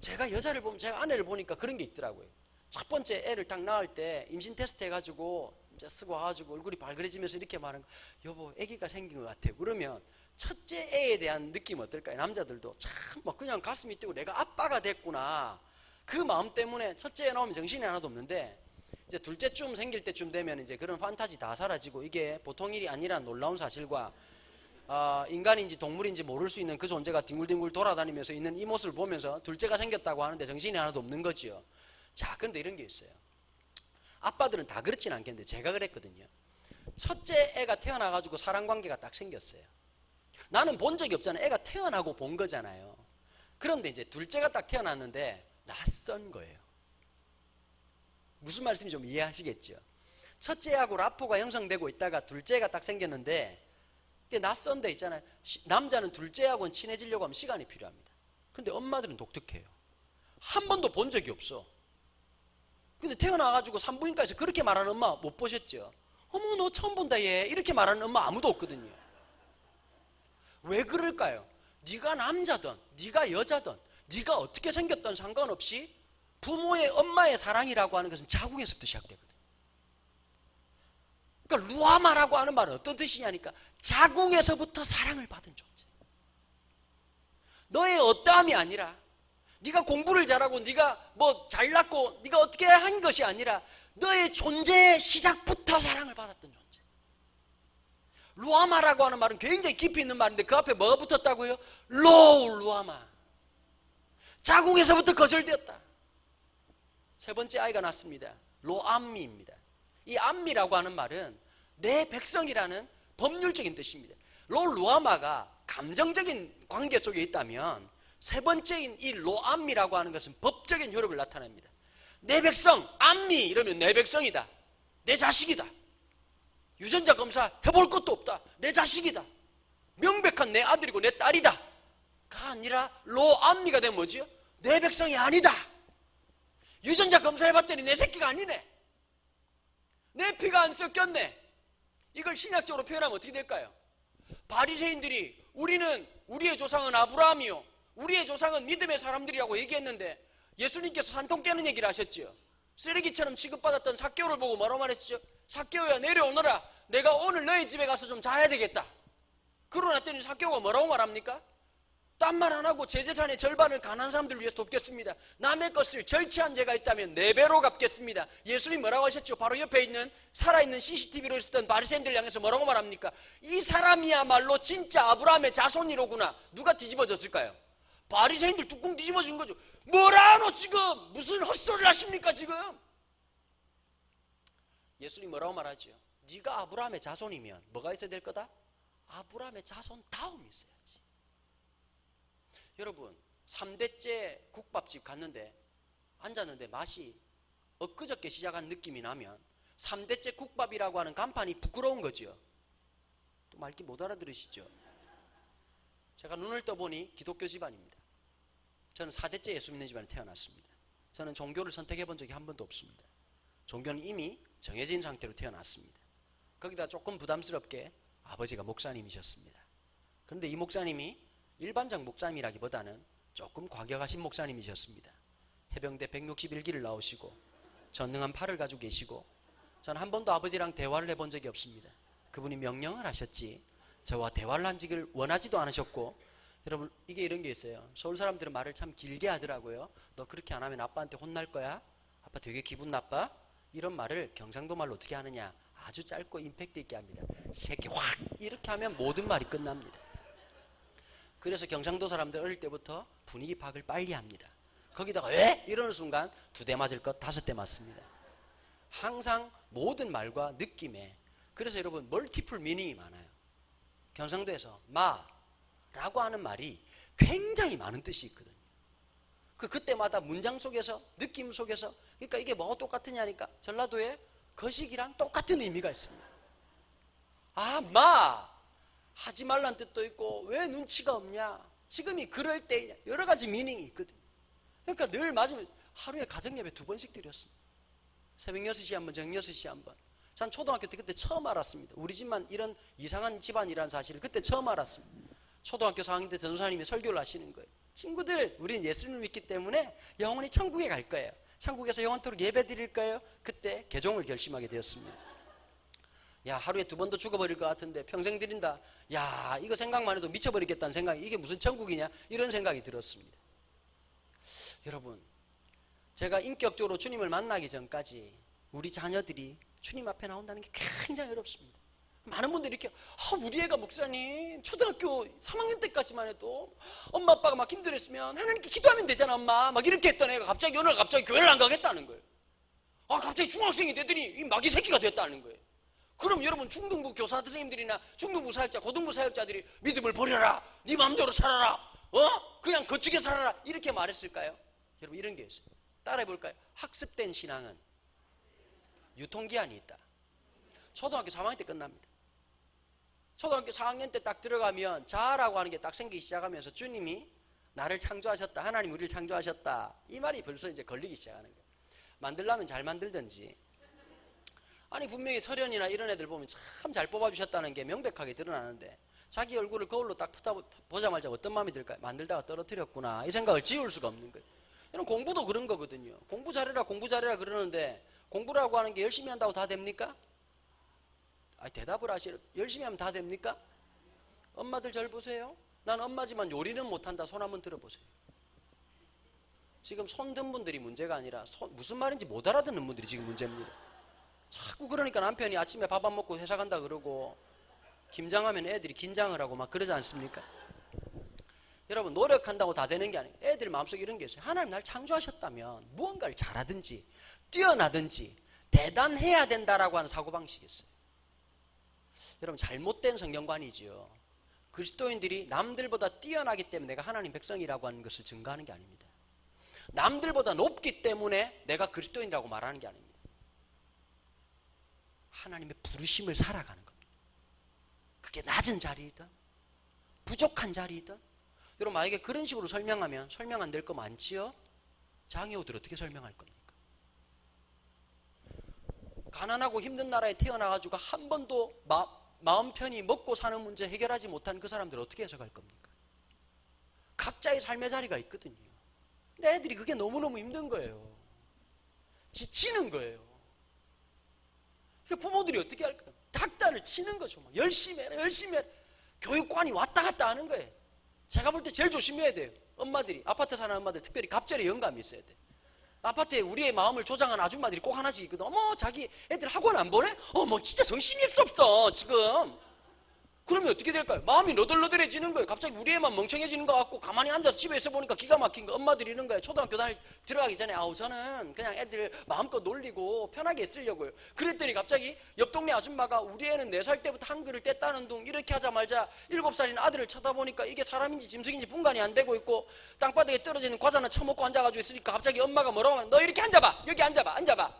제가 여자를 보면, 제가 아내를 보니까 그런 게 있더라고요. 첫 번째 애를 딱 낳을 때 임신 테스트 해가지고 이제 쓰고 와가지고 얼굴이 발그레지면서 이렇게 말하는 거, 여보 애기가 생긴 것 같아요. 그러면 첫째 애에 대한 느낌 어떨까요? 남자들도 참 막 그냥 가슴이 뛰고 내가 아빠가 됐구나, 그 마음 때문에 첫째 애 나오면 정신이 하나도 없는데, 이제 둘째쯤 생길 때쯤 되면 이제 그런 판타지 다 사라지고 이게 보통 일이 아니란 놀라운 사실과 인간인지 동물인지 모를 수 있는 그 존재가 뒹굴뒹굴 돌아다니면서 있는 이 모습을 보면서 둘째가 생겼다고 하는데 정신이 하나도 없는 거지요. 자, 그런데 이런 게 있어요. 아빠들은 다 그렇진 않겠는데 제가 그랬거든요. 첫째 애가 태어나가지고 사랑관계가 딱 생겼어요. 나는 본 적이 없잖아요. 애가 태어나고 본 거잖아요. 그런데 이제 둘째가 딱 태어났는데 낯선 거예요. 무슨 말씀인지 좀 이해하시겠죠? 첫째하고 라포가 형성되고 있다가 둘째가 딱 생겼는데 낯선 데 있잖아요. 남자는 둘째하고는 친해지려고 하면 시간이 필요합니다. 근데 엄마들은 독특해요. 한 번도 본 적이 없어. 근데 태어나가지고 산부인과에서 그렇게 말하는 엄마 못 보셨죠? 어머 너 처음 본다 얘, 이렇게 말하는 엄마 아무도 없거든요. 왜 그럴까요? 네가 남자든 네가 여자든 네가 어떻게 생겼든 상관없이 부모의 엄마의 사랑이라고 하는 것은 자궁에서부터 시작되거든요. 그러니까 루아마라고 하는 말은 어떤 뜻이냐니까 자궁에서부터 사랑을 받은 존재. 너의 어떠함이 아니라, 네가 공부를 잘하고 네가 뭐 잘났고 네가 어떻게 한 것이 아니라 너의 존재의 시작부터 사랑을 받았던 존재. 루아마라고 하는 말은 굉장히 깊이 있는 말인데 그 앞에 뭐가 붙었다고요? 루아마. 자궁에서부터 거절되었다. 세 번째 아이가 낳습니다. 로암미입니다. 이 암미라고 하는 말은 내 백성이라는 법률적인 뜻입니다. 루아마가 감정적인 관계 속에 있다면 세 번째인 이 로암미라고 하는 것은 법적인 효력을 나타냅니다. 내 백성, 암미 이러면 내 백성이다, 내 자식이다, 유전자 검사 해볼 것도 없다, 내 자식이다, 명백한 내 아들이고 내 딸이다 가 아니라 로암미가 되면 뭐지요? 내 백성이 아니다, 유전자 검사해봤더니 내 새끼가 아니네, 내 피가 안 섞였네. 이걸 신약적으로 표현하면 어떻게 될까요? 바리새인들이 우리는 우리의 조상은 아브라함이요 우리의 조상은 믿음의 사람들이라고 얘기했는데 예수님께서 산통 깨는 얘기를 하셨죠. 쓰레기처럼 취급받았던 삭개오를 보고 뭐라고 말했죠? 삭개오야 내려오너라, 내가 오늘 너희 집에 가서 좀 자야 되겠다. 그러고 났더니 삭개오가 뭐라고 말합니까? 딴 말 안 하고 제 재산의 절반을 가난한 사람들을 위해서 돕겠습니다. 남의 것을 절취한 죄가 있다면 4배로 갚겠습니다. 예수님 뭐라고 하셨죠? 바로 옆에 있는 살아있는 CCTV로 있었던 바리새인들 향해서 뭐라고 말합니까? 이 사람이야말로 진짜 아브라함의 자손이로구나. 누가 뒤집어졌을까요? 바리새인들 뚜껑 뒤집어진 거죠. 뭐라노 지금, 무슨 헛소리를 하십니까 지금? 예수님 뭐라고 말하죠? 네가 아브라함의 자손이면 뭐가 있어야 될 거다? 아브라함의 자손다움이 있어야지. 여러분 3대째 국밥집 갔는데 앉았는데 맛이 엊그저께 시작한 느낌이 나면 3대째 국밥이라고 하는 간판이 부끄러운 거죠. 또 말기 못 알아들으시죠? 제가 눈을 떠보니 기독교 집안입니다. 저는 4대째 예수 믿는 집안에 태어났습니다. 저는 종교를 선택해 본 적이 한 번도 없습니다. 종교는 이미 정해진 상태로 태어났습니다. 거기다 조금 부담스럽게 아버지가 목사님이셨습니다. 그런데 이 목사님이 일반적 목사님이라기보다는 조금 과격하신 목사님이셨습니다. 해병대 161기를 나오시고 전능한 팔을 가지고 계시고, 저는 한 번도 아버지랑 대화를 해본 적이 없습니다. 그분이 명령을 하셨지 저와 대화를 하기를 원하지도 않으셨고 여러분 이게 이런 게 있어요. 서울 사람들은 말을 참 길게 하더라고요. 너 그렇게 안 하면 아빠한테 혼날 거야. 아빠 되게 기분 나빠. 이런 말을 경상도 말로 어떻게 하느냐. 아주 짧고 임팩트 있게 합니다. 새끼 확 이렇게 하면 모든 말이 끝납니다. 그래서 경상도 사람들 어릴 때부터 분위기 파악을 빨리 합니다. 거기다가 왜? 이러는 순간 2대 맞을 것 5대 맞습니다. 항상 모든 말과 느낌에. 그래서 여러분 멀티플 미닝이 많아요. 경상도에서 마라고 하는 말이 굉장히 많은 뜻이 있거든요. 그때마다 문장 속에서 느낌 속에서 그러니까 이게 뭐가 똑같으냐니까 전라도에 거식이랑 똑같은 의미가 있습니다. 아, 마 하지 말란 뜻도 있고 왜 눈치가 없냐 지금이 그럴 때이냐 여러 가지 미닝이 있거든요. 그러니까 늘 맞으면 하루에 가정예배 2번씩 드렸습니다. 새벽 6시에 한 번, 저녁 6시에 한 번. 전 초등학교 때 그때 처음 알았습니다. 우리 집만 이런 이상한 집안이라는 사실을 그때 처음 알았습니다. 초등학교 4학년 때 전도사님이 설교를 하시는 거예요. 친구들, 우리는 예수님을 믿기 때문에 영원히 천국에 갈 거예요. 천국에서 영원토록 예배 드릴 거예요. 그때 개종을 결심하게 되었습니다. 야, 하루에 2번도 죽어버릴 것 같은데 평생 드린다. 야, 이거 생각만 해도 미쳐버리겠다는 생각이, 이게 무슨 천국이냐 이런 생각이 들었습니다. 여러분, 제가 인격적으로 주님을 만나기 전까지 우리 자녀들이 주님 앞에 나온다는 게 굉장히 어렵습니다. 많은 분들이 이렇게 우리 애가 목사님 초등학교 3학년 때까지만 해도 엄마 아빠가 막 힘들었으면 하나님께 기도하면 되잖아 엄마 막 이렇게 했던 애가 갑자기 어느 날 갑자기 교회를 안 가겠다는 거예요. 갑자기 중학생이 되더니 이 마귀 새끼가 됐다는 거예요. 그럼 여러분 중등부 교사 선생님들이나 중등부 사역자 고등부 사역자들이 믿음을 버려라 네 마음대로 살아라 그냥 거치게 살아라 이렇게 말했을까요? 여러분 이런 게 있어요. 따라해볼까요? 학습된 신앙은 유통기한이 있다. 초등학교 3학년 때 끝납니다. 초등학교 4학년 때 딱 들어가면 자아라고 하는 게 딱 생기기 시작하면서 주님이 나를 창조하셨다. 하나님 우리를 창조하셨다. 이 말이 벌써 이제 걸리기 시작하는 거예요. 만들려면 잘 만들든지. 아니 분명히 서련이나 이런 애들 보면 참 잘 뽑아주셨다는 게 명백하게 드러나는데 자기 얼굴을 거울로 딱 보자마자 어떤 마음이 들까요? 만들다가 떨어뜨렸구나. 이 생각을 지울 수가 없는 거예요. 이런 공부도 그런 거거든요. 공부 잘해라 그러는데 공부라고 하는 게 열심히 한다고 다 됩니까? 대답을 하시려. 열심히 하면 다 됩니까? 엄마들 절 보세요. 난 엄마지만 요리는 못한다. 손 한번 들어보세요. 지금 손 든 분들이 문제가 아니라 무슨 말인지 못 알아듣는 분들이 지금 문제입니다. 자꾸 그러니까 남편이 아침에 밥 안 먹고 회사 간다 그러고 김장하면 애들이 긴장을 하고 막 그러지 않습니까? 여러분 노력한다고 다 되는 게 아니에요. 애들 마음속에 이런 게 있어요. 하나님 날 창조하셨다면 무언가를 잘하든지 뛰어나든지 대단해야 된다라고 하는 사고방식이 있어요. 여러분 잘못된 성경관이지요. 그리스도인들이 남들보다 뛰어나기 때문에 내가 하나님 백성이라고 하는 것을 증거하는 게 아닙니다. 남들보다 높기 때문에 내가 그리스도인이라고 말하는 게 아닙니다. 하나님의 부르심을 살아가는 겁니다. 그게 낮은 자리이든 부족한 자리이든. 여러분 만약에 그런 식으로 설명하면 설명 안 될 거 많지요? 장애우들 어떻게 설명할 겁니까? 가난하고 힘든 나라에 태어나가지고 한 번도 마음 편히 먹고 사는 문제 해결하지 못한 그 사람들 어떻게 해석할 겁니까? 각자의 삶의 자리가 있거든요. 근데 애들이 그게 너무너무 힘든 거예요. 지치는 거예요. 부모들이 어떻게 할까요? 닥달을 치는 거죠. 막 열심히 해라 열심히 해라. 교육관이 왔다 갔다 하는 거예요. 제가 볼 때 제일 조심해야 돼요. 엄마들이 아파트 사는 엄마들 특별히 갑절에 영감이 있어야 돼. 아파트에 우리의 마음을 조장한 아줌마들이 꼭 하나씩 있거든. 어머 자기 애들 학원 안 보내? 뭐 진짜 정신이 없어 지금. 그러면 어떻게 될까요? 마음이 너덜너덜해지는 거예요. 갑자기 우리 애만 멍청해지는 것 같고 가만히 앉아서 집에 있어 보니까 기가 막힌 거. 엄마들이 이런 거예요. 초등학교 들어가기 전에 저는 그냥 애들 마음껏 놀리고 편하게 있으려고요. 그랬더니 갑자기 옆 동네 아줌마가 우리 애는 4살 때부터 한글을 뗐다는 둥 이렇게 하자마자 7살인 아들을 쳐다보니까 이게 사람인지 짐승인지 분간이 안 되고 있고 땅바닥에 떨어지는 과자는 처먹고 앉아가지고 있으니까 갑자기 엄마가 뭐라고 하면 너 이렇게 앉아봐. 여기 앉아봐.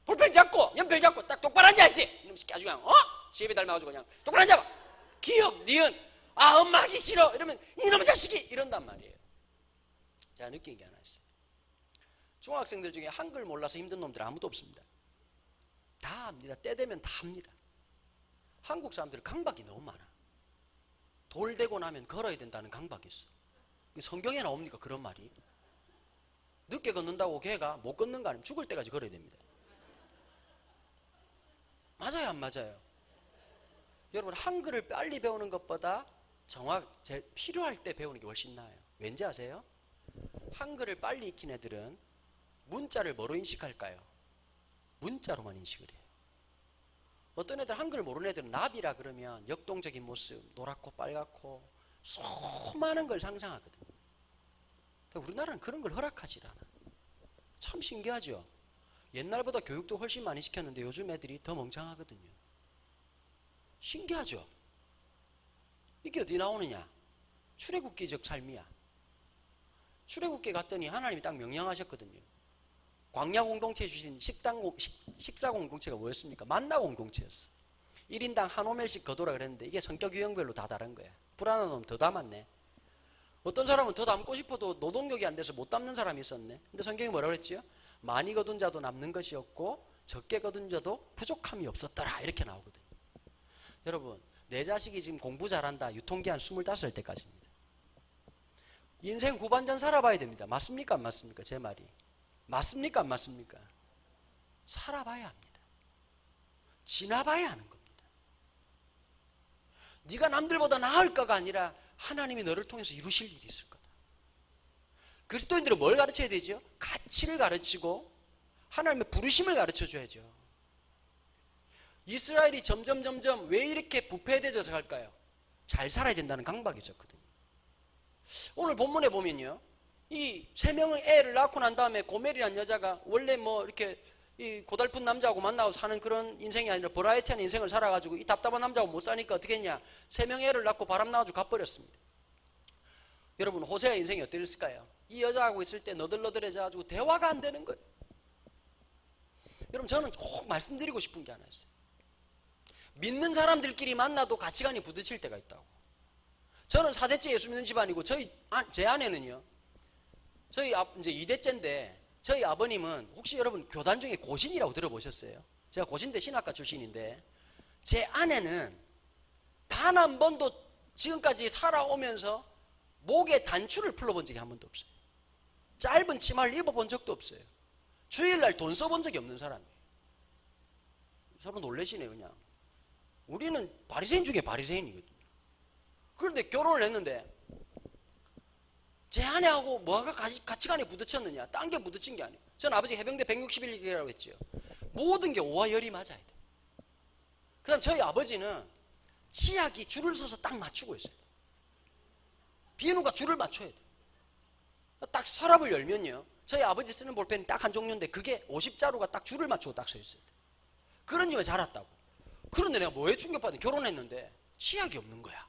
볼펜 잡고 연필 잡고 딱 똑바로 앉아야지. 이놈 새끼 아주 그냥 지혜비 닮아가지고 그냥 똑바로 앉아봐. 기억, 니은, 엄마 하기 싫어 이러면 이놈의 자식이 이런단 말이에요. 제가 느낀 게 하나 있어요. 중학생들 중에 한글 몰라서 힘든 놈들 아무도 없습니다. 다 합니다. 때 되면 다 합니다. 한국 사람들은 강박이 너무 많아. 돌 되고 나면 걸어야 된다는 강박이 있어. 성경에 나옵니까 그런 말이? 늦게 걷는다고 걔가 못 걷는 거 아니면 죽을 때까지 걸어야 됩니다. 맞아요 안 맞아요? 여러분 한글을 빨리 배우는 것보다 필요할 때 배우는 게 훨씬 나아요. 왠지 아세요? 한글을 빨리 익힌 애들은 문자를 뭐로 인식할까요? 문자로만 인식을 해요. 어떤 애들 한글 모르는 애들은 나비라 그러면 역동적인 모습, 노랗고 빨갛고 수많은 걸 상상하거든요. 우리나라는 그런 걸 허락하지 않아. 참 신기하죠? 옛날보다 교육도 훨씬 많이 시켰는데 요즘 애들이 더 멍청하거든요. 신기하죠? 이게 어디 나오느냐? 출애굽기적 삶이야. 출애굽기 갔더니 하나님이 딱 명령하셨거든요. 광야 공동체에 주신 식사 공동체가 뭐였습니까? 만나 공동체였어. 1인당 한 오멜씩 거두라 그랬는데 이게 성격 유형별로 다 다른 거야. 불안한 놈 더 담았네. 어떤 사람은 더 담고 싶어도 노동력이 안 돼서 못 담는 사람이 있었네. 근데 성경이 뭐라 그랬지요? 많이 거둔 자도 남는 것이 없고 적게 거둔 자도 부족함이 없었더라. 이렇게 나오거든요. 여러분, 내 자식이 지금 공부 잘한다. 유통기한 25살 때까지입니다. 인생 후반전 살아봐야 됩니다. 맞습니까? 안 맞습니까? 제 말이. 맞습니까? 안 맞습니까? 살아봐야 합니다. 지나봐야 하는 겁니다. 네가 남들보다 나을 거가 아니라 하나님이 너를 통해서 이루실 일이 있을 거다. 그리스도인들은 뭘 가르쳐야 되죠? 가치를 가르치고 하나님의 부르심을 가르쳐줘야죠. 이스라엘이 점점 왜 이렇게 부패되어서 갈까요? 잘 살아야 된다는 강박이 있었거든요. 오늘 본문에 보면요, 이 3명의 애를 낳고 난 다음에 고멜이라는 여자가 원래 뭐 이렇게 이 고달픈 남자하고 만나고 사는 그런 인생이 아니라 버라이어티한 인생을 살아가지고 이 답답한 남자하고 못 사니까 어떻게 했냐? 3명의 애를 낳고 바람 나가지고 가버렸습니다. 여러분, 호세아 인생이 어땠을까요? 이 여자하고 있을 때 너덜너덜해져가지고 대화가 안 되는 거예요. 여러분, 저는 꼭 말씀드리고 싶은 게 하나 있어요. 믿는 사람들끼리 만나도 가치관이 부딪힐 때가 있다고. 저는 4대째 예수 믿는 집안이고 제 아내는요, 저희 이제 2대째인데 저희 아버님은 혹시 여러분 교단 중에 고신이라고 들어보셨어요? 제가 고신대 신학과 출신인데 제 아내는 단 한 번도 지금까지 살아오면서 목에 단추를 풀러본 적이 한 번도 없어요. 짧은 치마를 입어본 적도 없어요. 주일날 돈 써본 적이 없는 사람이에요. 서로 놀라시네요. 그냥 우리는 바리새인 중에 바리새인이거든요. 그런데 결혼을 했는데 제 아내하고 뭐가 가치관이 부딪혔느냐? 딴 게 부딪힌 게 아니에요. 전 아버지 해병대 161기라고 했죠. 모든 게 오와 열이 맞아야 돼. 그 다음 저희 아버지는 치약이 줄을 서서 딱 맞추고 있어요. 비누가 줄을 맞춰야 돼. 딱 서랍을 열면요, 저희 아버지 쓰는 볼펜이 딱 한 종류인데 그게 50자루가 딱 줄을 맞추고 딱 서 있어요. 그런 집에 자랐다고. 그런데 내가 뭐에 충격받니? 결혼했는데 치약이 없는 거야.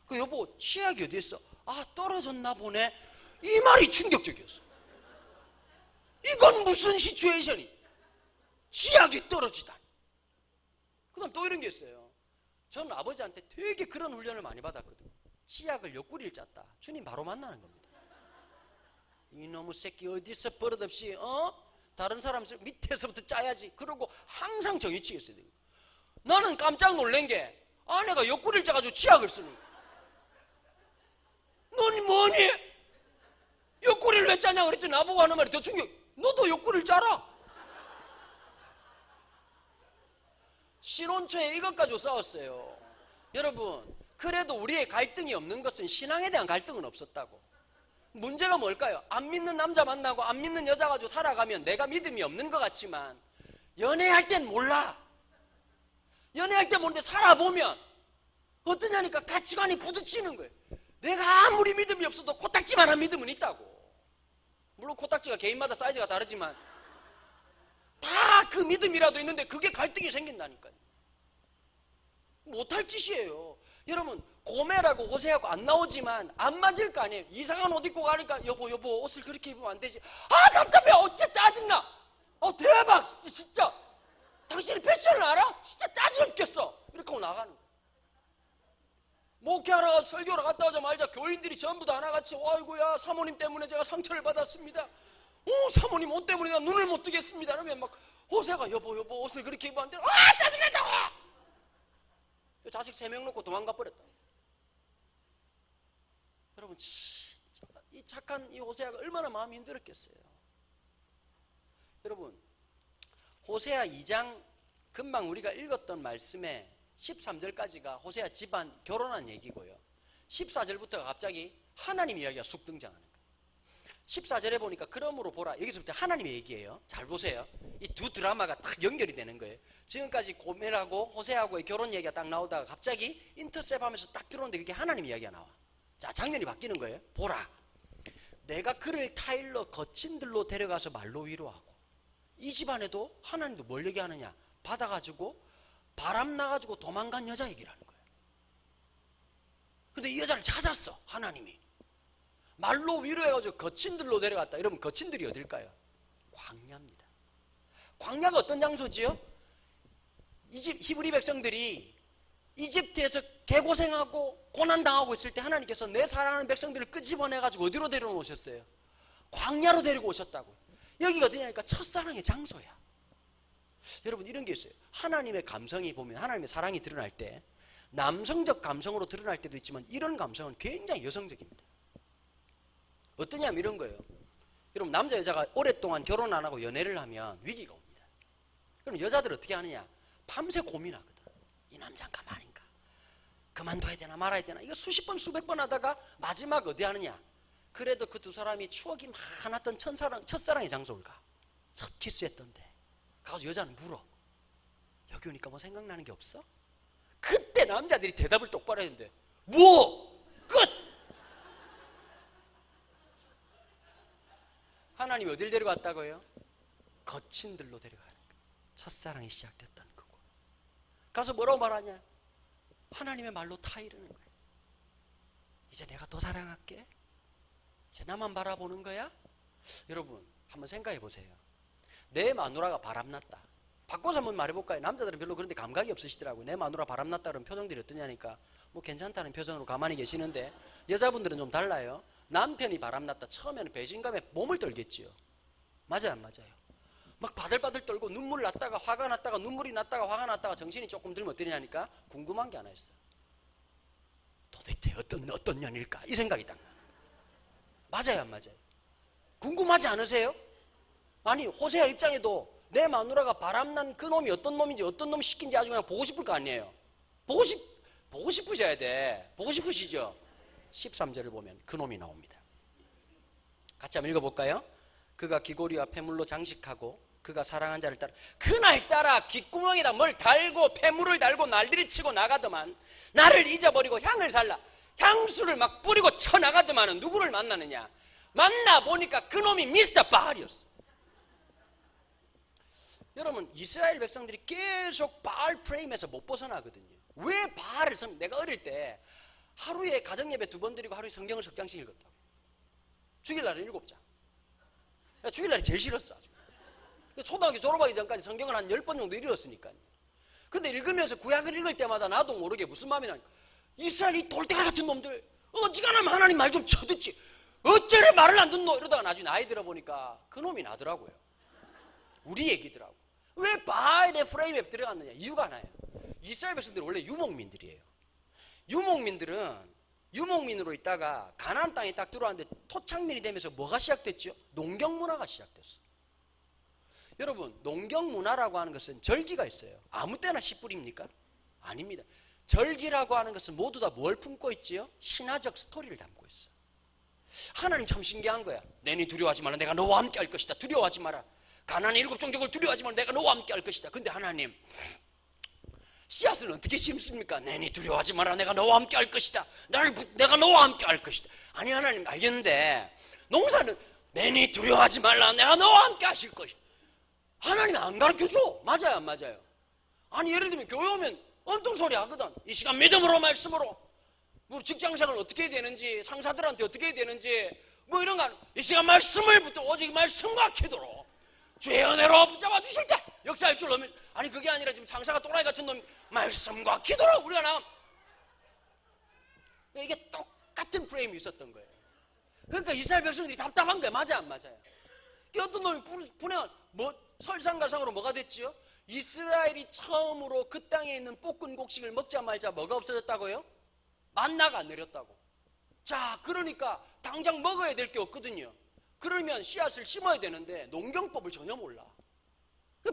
그 여보, 치약이 어디 있어? 아, 떨어졌나 보네. 이 말이 충격적이었어. 이건 무슨 시츄에이션이? 치약이 떨어지다. 그 다음 또 이런 게 있어요. 저는 아버지한테 되게 그런 훈련을 많이 받았거든요. 치약을 옆구리를 짰다. 주님 바로 만나는 겁니다. 이놈의 새끼 어디서 버릇없이 다른 사람 밑에서부터 짜야지. 그러고 항상 정의치게 써야 돼요. 나는 깜짝 놀란 게 아내가 옆구리를 짜가지고 치약을 쓰는 거야. 너니 뭐니? 옆구리를 왜 짜냐 그랬더니 나보고 하는 말이 더 충격. 너도 옆구리를 짜라. 신혼 초에 이것 가지고 싸웠어요. 여러분, 그래도 우리의 갈등이 없는 것은 신앙에 대한 갈등은 없었다고. 문제가 뭘까요? 안 믿는 남자 만나고 안 믿는 여자 가지고 살아가면 내가 믿음이 없는 것 같지만 연애할 땐 몰라. 연애할 때 모르는데 살아보면 어떠냐니까 가치관이 부딪히는 거예요. 내가 아무리 믿음이 없어도 코딱지만한 믿음은 있다고. 물론 코딱지가 개인마다 사이즈가 다르지만 다 그 믿음이라도 있는데 그게 갈등이 생긴다니까요. 못할 짓이에요. 여러분, 고멜하고 호세하고 안 나오지만 안 맞을 거 아니에요. 이상한 옷 입고 가니까 여보 옷을 그렇게 입으면 안 되지. 아, 답답해. 진짜 짜증나. 대박. 진짜 당신이 패션을 알아? 진짜 짜증 죽겠어. 이렇게 하고 나가는 거예요. 목회하러 설교하러 갔다 오자마자 교인들이 전부 다 하나같이 아이고야 사모님 때문에 제가 상처를 받았습니다. 사모님 옷 때문에 내가 눈을 못 뜨겠습니다. 그러면 막 호세가 여보 옷을 그렇게 입으면 안 돼. 짜증난다고. 자식 3명 놓고 도망가 버렸다. 여러분, 진짜 이 착한 이 호세아가 얼마나 마음이 힘들었겠어요. 여러분, 호세아 2장 금방 우리가 읽었던 말씀에 13절까지가 호세아 집안 결혼한 얘기고요. 14절부터가 갑자기 하나님 이야기가 쑥 등장하는 거예요. 14절에 보니까 그러므로 보라. 여기서부터 하나님의 얘기예요. 잘 보세요. 이 두 드라마가 딱 연결이 되는 거예요. 지금까지 고멜하고 호세하고의 결혼 얘기가 딱 나오다가 갑자기 인터셉하면서 딱 들어오는데 그게 하나님 이야기가 나와. 자, 장면이 바뀌는 거예요. 보라. 내가 그를 타일러 거친 들로 데려가서 말로 위로하고. 이 집안에도 하나님도 뭘 얘기하느냐. 받아가지고 바람 나가지고 도망간 여자 얘기라는 거예요. 근데 이 여자를 찾았어, 하나님이. 말로 위로해가지고 거친 들로 데려갔다. 여러분, 거친 들이 어딜까요? 광야입니다. 광야가 어떤 장소지요? 히브리 백성들이 이집트에서 개고생하고 고난당하고 있을 때 하나님께서 내 사랑하는 백성들을 끄집어내가지고 어디로 데려오셨어요? 광야로 데리고 오셨다고. 여기가 어디냐니까 첫사랑의 장소야. 여러분, 이런 게 있어요. 하나님의 감성이 보면, 하나님의 사랑이 드러날 때 남성적 감성으로 드러날 때도 있지만 이런 감성은 굉장히 여성적입니다. 어떠냐면 이런 거예요. 여러분, 남자 여자가 오랫동안 결혼 안 하고 연애를 하면 위기가 옵니다. 그럼 여자들 어떻게 하느냐? 밤새 고민하거든. 이 남자는 가만인가? 그만둬야 되나 말아야 되나? 이거 수십 번 수백 번 하다가 마지막 어디 하느냐? 그래도 그 두 사람이 추억이 많았던 첫사랑의 장소를 가. 첫 키스했던데 가서 여자는 물어. 여기 오니까 뭐 생각나는 게 없어? 그때 남자들이 대답을 똑바로 했는데 뭐? 끝! 하나님이 어딜 데려갔다고요? 거친 들로 데려가는 거예요. 첫사랑이 시작됐던 거고. 가서 뭐라고 말하냐? 하나님의 말로 타이르는 거예요. 이제 내가 더 사랑할게. 이제 나만 바라보는 거야? 여러분, 한번 생각해 보세요. 내 마누라가 바람났다. 바꿔서 한번 말해볼까요? 남자들은 별로 그런데 감각이 없으시더라고요. 내 마누라 바람났다 그러면 표정들이 어떠냐니까 뭐 괜찮다는 표정으로 가만히 계시는데 여자분들은 좀 달라요. 남편이 바람났다. 처음에는 배신감에 몸을 떨겠지요. 맞아요, 안 맞아요? 막 바들바들 떨고 눈물 났다가 화가 났다가 눈물이 났다가 화가 났다가 정신이 조금 들면 어떠냐니까 궁금한 게 하나 있어요. 도대체 어떤 년일까? 이 생각이 딱 나요. 맞아요, 안 맞아요? 궁금하지 않으세요? 아니, 호세아 입장에도 내 마누라가 바람난 그 놈이 어떤 놈인지 어떤 놈 시킨지 아주 그냥 보고 싶을 거 아니에요. 보고 싶으셔야 돼. 보고 싶으시죠? 13절을 보면 그 놈이 나옵니다. 같이 한번 읽어볼까요? 그가 귀고리와 폐물로 장식하고 그가 사랑한 자를 따라 그날따라 귓구멍에다 뭘 달고 폐물을 달고 난리를 치고 나가더만 나를 잊어버리고 향을 살라 향수를 막 뿌리고 쳐나가더만은 누구를 만나느냐? 만나보니까 그 놈이 미스터 바알이었어. 여러분, 이스라엘 백성들이 계속 바알 프레임에서 못 벗어나거든요. 왜 바알을 내가 어릴 때 하루에 가정예배 2번 드리고 하루에 성경을 석장씩 읽었다고. 주일날은 7장. 주일날이 제일 싫었어, 아주. 초등학교 졸업하기 전까지 성경을 한 10번 정도 읽었으니까요. 근데 읽으면서 구약을 읽을 때마다 나도 모르게 무슨 마음이 나니까 이스라엘이 돌대가리 같은 놈들 어지간하면 하나님 말 좀 쳐듣지 어째래 말을 안 듣노 이러다가 나중에 나이 들어보니까 그 놈이 나더라고요. 우리 얘기더라고. 왜 바알의 프레임에 들어갔느냐? 이유가 하나예요. 이스라엘 백성들은 원래 유목민들이에요. 유목민으로 있다가 가나안 땅에 딱 들어왔는데 토착민이 되면서 뭐가 시작됐죠? 농경 문화가 시작됐어. 여러분, 농경 문화라고 하는 것은 절기가 있어요. 아무 때나 씨 뿌립니까? 아닙니다. 절기라고 하는 것은 모두 다 뭘 품고 있지요? 신화적 스토리를 담고 있어. 하나님 참 신기한 거야. 내니 두려워하지 마라. 내가 너와 함께 할 것이다. 두려워하지 마라. 가나안의 7 종족을 두려워하지 마라. 내가 너와 함께 할 것이다. 근데 하나님, 씨앗은 어떻게 심습니까? 내니 두려워하지 마라. 내가 너와 함께 할 것이다. 내가 너와 함께 할 것이다. 아니, 하나님 알겠는데 농사는 내니 두려워하지 말라. 내가 너와 함께 하실 것이다. 하나님 안 가르쳐줘. 맞아요, 안 맞아요? 아니, 예를 들면 교회 오면 엉뚱소리 하거든. 이 시간 믿음으로 말씀으로 뭐 직장생활 어떻게 해야 되는지 상사들한테 어떻게 해야 되는지 뭐 이런 거 이 시간 말씀을 붙들고 오직 말씀과 기도로 주의 은혜로 붙잡아 주실 때 역사할 줄 알면 아니 그게 아니라 지금 상사가 또라이 같은 놈이 말씀과 기도로 우리가 나가면 이게 똑같은 프레임이 있었던 거예요. 그러니까 이스라엘 백성들이 답답한 거예요. 맞아 안 맞아요? 어떤 놈이 분해한 설상가상으로 뭐가 됐지요? 이스라엘이 처음으로 그 땅에 있는 볶은 곡식을 먹자마자 뭐가 없어졌다고요? 만나가 내렸다고. 자, 그러니까 당장 먹어야 될 게 없거든요. 그러면 씨앗을 심어야 되는데 농경법을 전혀 몰라.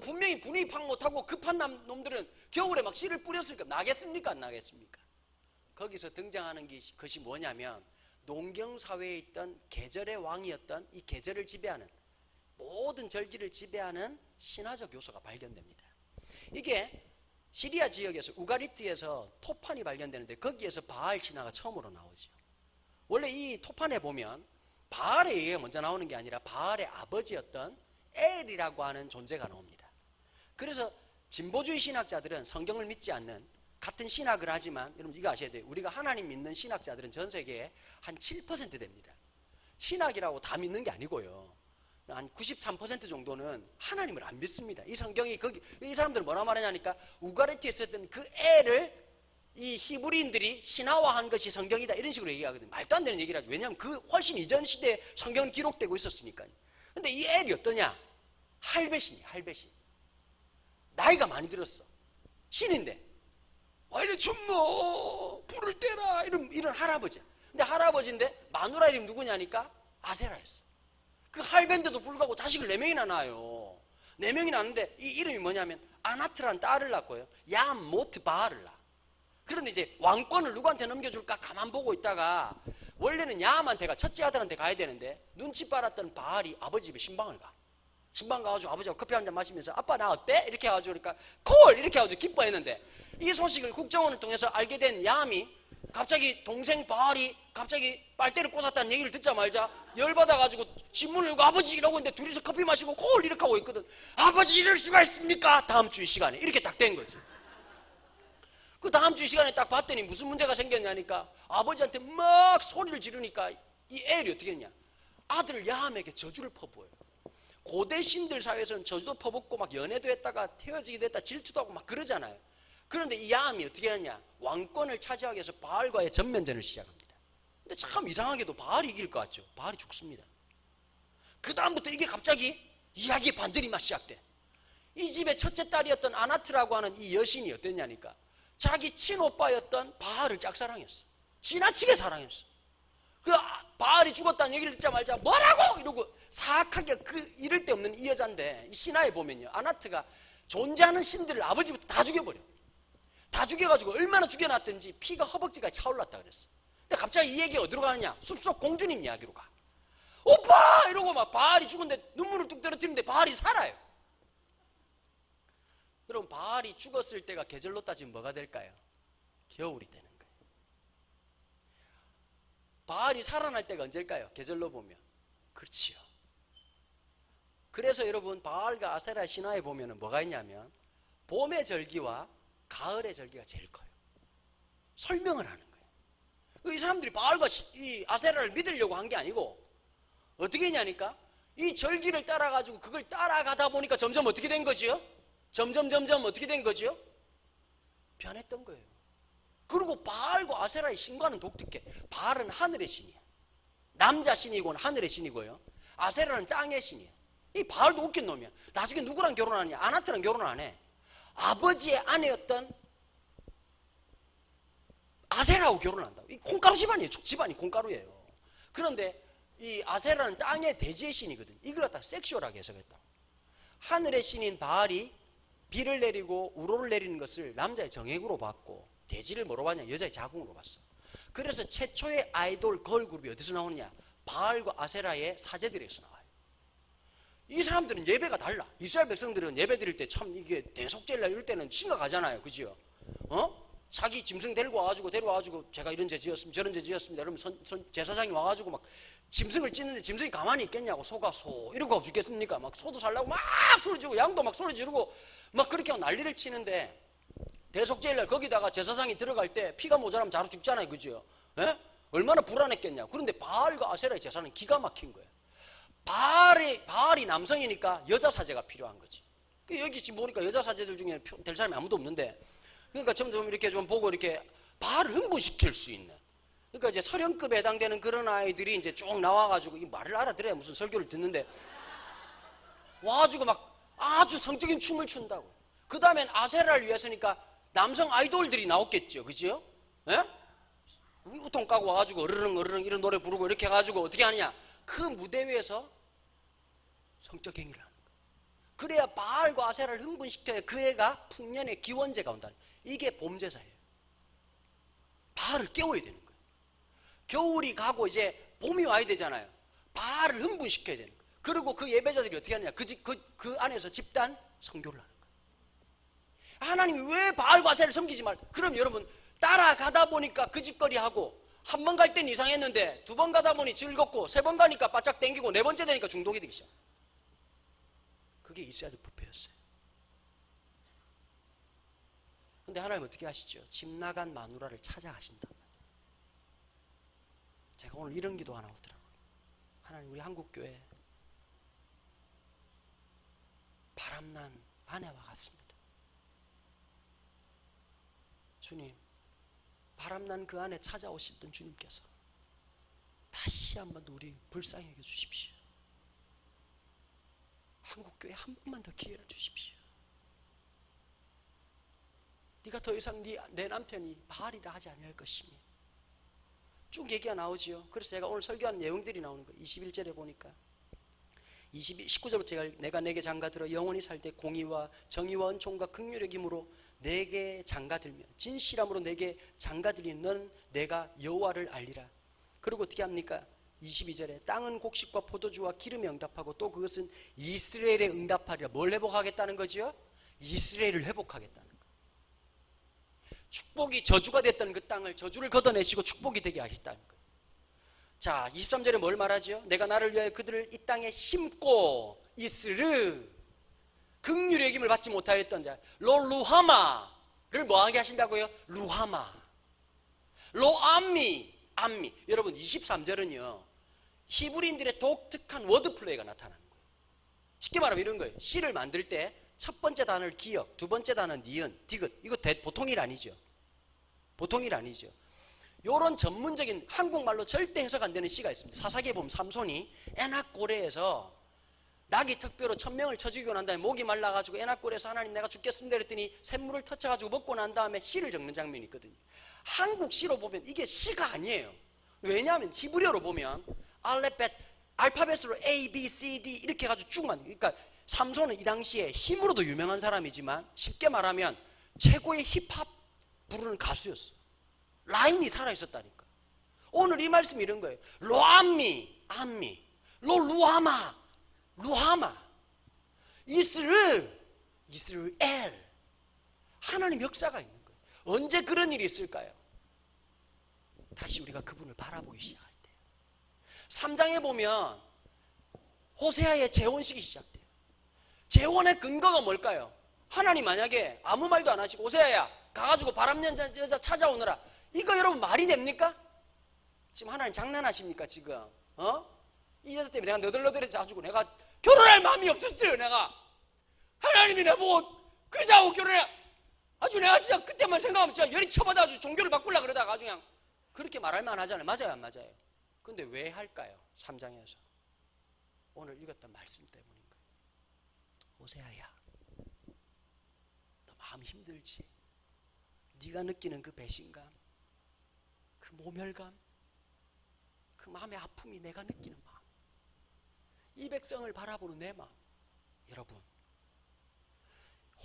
분명히 분이 팍 못하고 급한 놈들은 겨울에 막 씨를 뿌렸으니까 나겠습니까? 안 나겠습니까? 거기서 등장하는 것이 뭐냐면 농경사회에 있던 계절의 왕이었던 이 계절을 지배하는 모든 절기를 지배하는 신화적 요소가 발견됩니다. 이게 시리아 지역에서 우가리트에서 토판이 발견되는데 거기에서 바알 신화가 처음으로 나오죠. 원래 이 토판에 보면 바알의 얘기가 먼저 나오는 게 아니라 바알의 아버지였던 엘이라고 하는 존재가 나옵니다. 그래서 진보주의 신학자들은 성경을 믿지 않는 같은 신학을 하지만 여러분 이거 아셔야 돼요. 우리가 하나님 믿는 신학자들은 전 세계에 한 7% 됩니다. 신학이라고 다 믿는 게 아니고요. 한 93% 정도는 하나님을 안 믿습니다. 이 성경이 이 사람들은 뭐라 말하냐니까 우가리티에 있었던 그 애를 이 히브리인들이 신화화한 것이 성경이다 이런 식으로 얘기하거든요. 말도 안 되는 얘기라죠. 왜냐하면 그 훨씬 이전 시대에 성경은 기록되고 있었으니까요. 근데 이 엘이 어떠냐? 할배신이에요. 할배신. 나이가 많이 들었어. 신인데 와 이래 춤노 불을 떼라 이런 할아버지야. 근데 할아버지인데 마누라 이름 누구냐니까 아세라였어. 그 할배인데도 불구하고 자식을 4명이나 낳아요. 4명이 낳는데 이 이름이 뭐냐면 아나트라는 딸을 낳고요. 야모트 바알을 낳아. 그런데 이제 왕권을 누구한테 넘겨줄까 가만 보고 있다가 원래는 야함한테가 첫째 아들한테 가야 되는데 눈치 빨았던 바알이 아버지 집에 신방을 가. 신방 가가지고 아버지가 커피 한잔 마시면서 아빠 나 어때? 이렇게 해가지고 그러니까 콜! 이렇게 해가지고 기뻐했는데 이 소식을 국정원을 통해서 알게 된 야함이 갑자기 동생 바알이 갑자기 빨대를 꽂았다는 얘기를 듣자마자 열받아가지고 신문을 읽고 아버지 이러고 있는데 둘이서 커피 마시고 콜! 이렇게 하고 있거든. 아버지 이럴 수가 있습니까? 다음 주 이 시간에 이렇게 딱 된 거지. 그 다음 주 이 시간에 딱 봤더니 무슨 문제가 생겼냐니까 아버지한테 막 소리를 지르니까 이 엘이 어떻게 했냐? 아들 야함에게 저주를 퍼부어요. 고대 신들 사회에서는 저주도 퍼붓고 막 연애도 했다가 헤어지기도 했다 질투도 하고 막 그러잖아요. 그런데 이 야함이 어떻게 하냐? 왕권을 차지하기 위해서 바알과의 전면전을 시작합니다. 근데 참 이상하게도 바알이 이길 것 같죠. 바알이 죽습니다. 그 다음부터 이게 갑자기 이야기의 반전이 막 시작돼. 이 집의 첫째 딸이었던 아나트라고 하는 이 여신이 어땠냐니까 자기 친오빠였던 바알을 짝사랑했어. 지나치게 사랑했어. 그 바알이 죽었다는 얘기를 듣자마자 뭐라고 이러고 사악하게 이럴 데 없는 이 여잔데 이 신화에 보면요 아나트가 존재하는 신들을 아버지부터 다 죽여버려. 다 죽여가지고 얼마나 죽여놨든지 피가 허벅지까지 차올랐다 그랬어. 근데 갑자기 이 얘기가 어디로 가느냐? 숲속 공주님 이야기로 가. 오빠! 이러고 막 바알이 죽은데 눈물을 뚝 떨어뜨리는데 바알이 살아요. 그럼 바알이 죽었을 때가 계절로 따지면 뭐가 될까요? 겨울이 되는 거예요. 바알이 살아날 때가 언제일까요? 계절로 보면. 그렇지요. 그래서 여러분 바알과 아세라 신화에 보면 뭐가 있냐면 봄의 절기와 가을의 절기가 제일 커요. 설명을 하는 거예요. 이 사람들이 바알과 이 아세라를 믿으려고 한 게 아니고 어떻게 했냐니까 이 절기를 따라가지고 그걸 따라가다 보니까 점점 어떻게 된 거지요? 점점 어떻게 된 거지요? 변했던 거예요. 그리고 바알과 아세라의 신과는 독특해. 바알은 하늘의 신이에요. 남자 신이고는 하늘의 신이고요. 아세라는 땅의 신이에요. 이 바알도 웃긴 놈이야. 나중에 누구랑 결혼하냐? 아나트랑 결혼 안 해. 아버지의 아내였던 아세라하고 결혼한다고. 이 콩가루 집안이에요. 집안이 콩가루예요. 그런데 이 아세라는 땅의 대지의 신이거든. 이걸 갖다 섹슈얼하게 해석했다. 하늘의 신인 바알이 비를 내리고 우로를 내리는 것을 남자의 정액으로 봤고 대지를 뭐로 봤냐? 여자의 자궁으로 봤어. 그래서 최초의 아이돌 걸그룹이 어디서 나오느냐? 바알과 아세라의 사제들에서 나와요. 이 사람들은 예배가 달라. 이스라엘 백성들은 예배 드릴 때 참 이게 대속죄일날 이럴 때는 심각하잖아요. 그죠? 자기 짐승 데려와가지고 제가 이런 죄 지었습니다. 저런 죄 지었습니다. 그러면 제사장이 와가지고 막 짐승을 찢는데 짐승이 가만히 있겠냐고. 소가 소 이러고 하고 죽겠습니까? 막 소도 살라고 막 소리 지르고 양도 막 소리 지르고 막 그렇게 하고 난리를 치는데 대속죄일날 거기다가 제사장이 들어갈 때 피가 모자라면 자로 죽잖아요. 그죠? 예? 얼마나 불안했겠냐. 그런데 바알과 아세라의 제사는 기가 막힌 거예요. 바알이 남성이니까 여자 사제가 필요한 거지. 여기 지금 보니까 여자 사제들 중에 될 사람이 아무도 없는데 그러니까 점점 이렇게 좀 보고 이렇게 바알을 흥분시킬 수 있는 그러니까 이제 서령급에 해당되는 그런 아이들이 이제 쭉 나와가지고 이 말을 알아들어야 무슨 설교를 듣는데 와가지고 막 아주 성적인 춤을 춘다고. 그 다음엔 아세라를 위해서니까 남성 아이돌들이 나왔겠죠. 그죠? 예? 우통 까고 와가지고 어르릉 이런 노래 부르고 이렇게 해가지고 어떻게 하느냐. 그 무대 위에서 성적 행위를 하는 거예요. 그래야 바알과 아세라를 흥분시켜야 그 애가 풍년의 기원제가 온다는 거예요. 이게 봄제사예요. 바알을 깨워야 되는 거예요. 겨울이 가고 이제 봄이 와야 되잖아요. 바알을 흥분시켜야 되는 거예요. 그리고 그 예배자들이 어떻게 하느냐, 그 안에서 집단 선교를 하는 거예요. 하나님이 왜 바알 과세를 섬기지 말? 그럼 여러분 따라가다 보니까 그 짓거리 하고, 한 번 갈 땐 이상했는데 두 번 가다 보니 즐겁고, 세 번 가니까 바짝 땡기고, 네 번째 되니까 중독이 되기 시작. 그게 이스라엘 부패였어요. 근데 하나님 어떻게 하시죠? 집 나간 마누라를 찾아가신단 말이에요. 제가 오늘 이런 기도 하나 오더라고요. 하나님, 우리 한국교회 바람난 아내와 같습니다. 주님, 바람난 그 안에 찾아오시던 주님께서 다시 한번 우리 불쌍히 여겨 주십시오. 한국교회 한 번만 더 기회를 주십시오. 네가 더 이상 내 남편이 바알이라 하지 아니할 것이며, 쭉 얘기가 나오지요. 그래서 제가 오늘 설교하는 내용들이 나오는 거예요. 21절에 보니까 19절부터 내가 내게 장가들어 영원히 살 때 공의와 정의와 은총과 긍휼의 힘으로 내게 장가들며 진실함으로 내게 장가들린 너는 내가 여호와를 알리라. 그리고 어떻게 합니까? 22절에 땅은 곡식과 포도주와 기름에 응답하고 또 그것은 이스라엘에 응답하리라. 뭘 회복하겠다는 거지요? 이스라엘을 회복하겠다는 거예요. 축복이 저주가 됐던 그 땅을 저주를 걷어내시고 축복이 되게 하겠다는 거예요. 자, 23절에 뭘 말하죠? 내가 나를 위하여 그들을 이 땅에 심고 이스르, 긍휼의 힘을 받지 못하였던 자 로루하마를 뭐하게 하신다고요? 루하마. 로암미, 암미. 여러분 23절은요 히브리인들의 독특한 워드플레이가 나타나는 거예요. 쉽게 말하면 이런 거예요. 시를 만들 때 첫 번째 단어를 기역, 두 번째 단어는 니은, 디귿. 이거 보통 일 아니죠. 보통 일 아니죠. 요런 전문적인 한국말로 절대 해석 안 되는 시가 있습니다. 사사기에 보면 삼손이 에낙고레에서 낙이 특별로 1000명을 쳐 죽이고 난 다음에 목이 말라가지고 에낙고레에서 하나님 내가 죽겠습니다 그랬더니 샘물을 터쳐가지고 먹고 난 다음에 시를 적는 장면이 있거든요. 한국 시로 보면 이게 시가 아니에요. 왜냐하면 히브리어로 보면 알파벳으로 A, B, C, D 이렇게 해가지고 쭉 만든. 그러니까 삼손은 이 당시에 힘으로도 유명한 사람이지만 쉽게 말하면 최고의 힙합 부르는 가수였어. 라인이 살아있었다니까. 오늘 이 말씀이 이런 거예요. 로암미, 암미, 루하마, 루하마, 이스르엘. 하나님 역사가 있는 거예요. 언제 그런 일이 있을까요? 다시 우리가 그분을 바라보기 시작할 때. 3장에 보면 호세아의 재혼식이 시작돼요. 재혼의 근거가 뭘까요? 하나님 만약에 아무 말도 안 하시고 호세아야 가가지고 바람난 여자 찾아오너라, 이거 여러분 말이 됩니까? 지금 하나님 장난하십니까 지금? 이 여자 때문에 내가 너덜너덜해져가지고 내가 결혼할 마음이 없었어요. 내가 하나님이 나보고 그자하고 결혼해, 아주 내가 진짜 그때만 생각하면 진짜 열이 쳐받아가지고 종교를 바꾸려고 그러다가 아주 그냥 그렇게 말할만 하잖아요. 맞아요 안 맞아요? 근데 왜 할까요? 3장에서 오늘 읽었던 말씀 때문인 거예요. 호세아야, 너 마음 힘들지? 네가 느끼는 그 배신감, 그 모멸감, 그 마음의 아픔이 내가 느끼는 마음, 이 백성을 바라보는 내 마음. 여러분,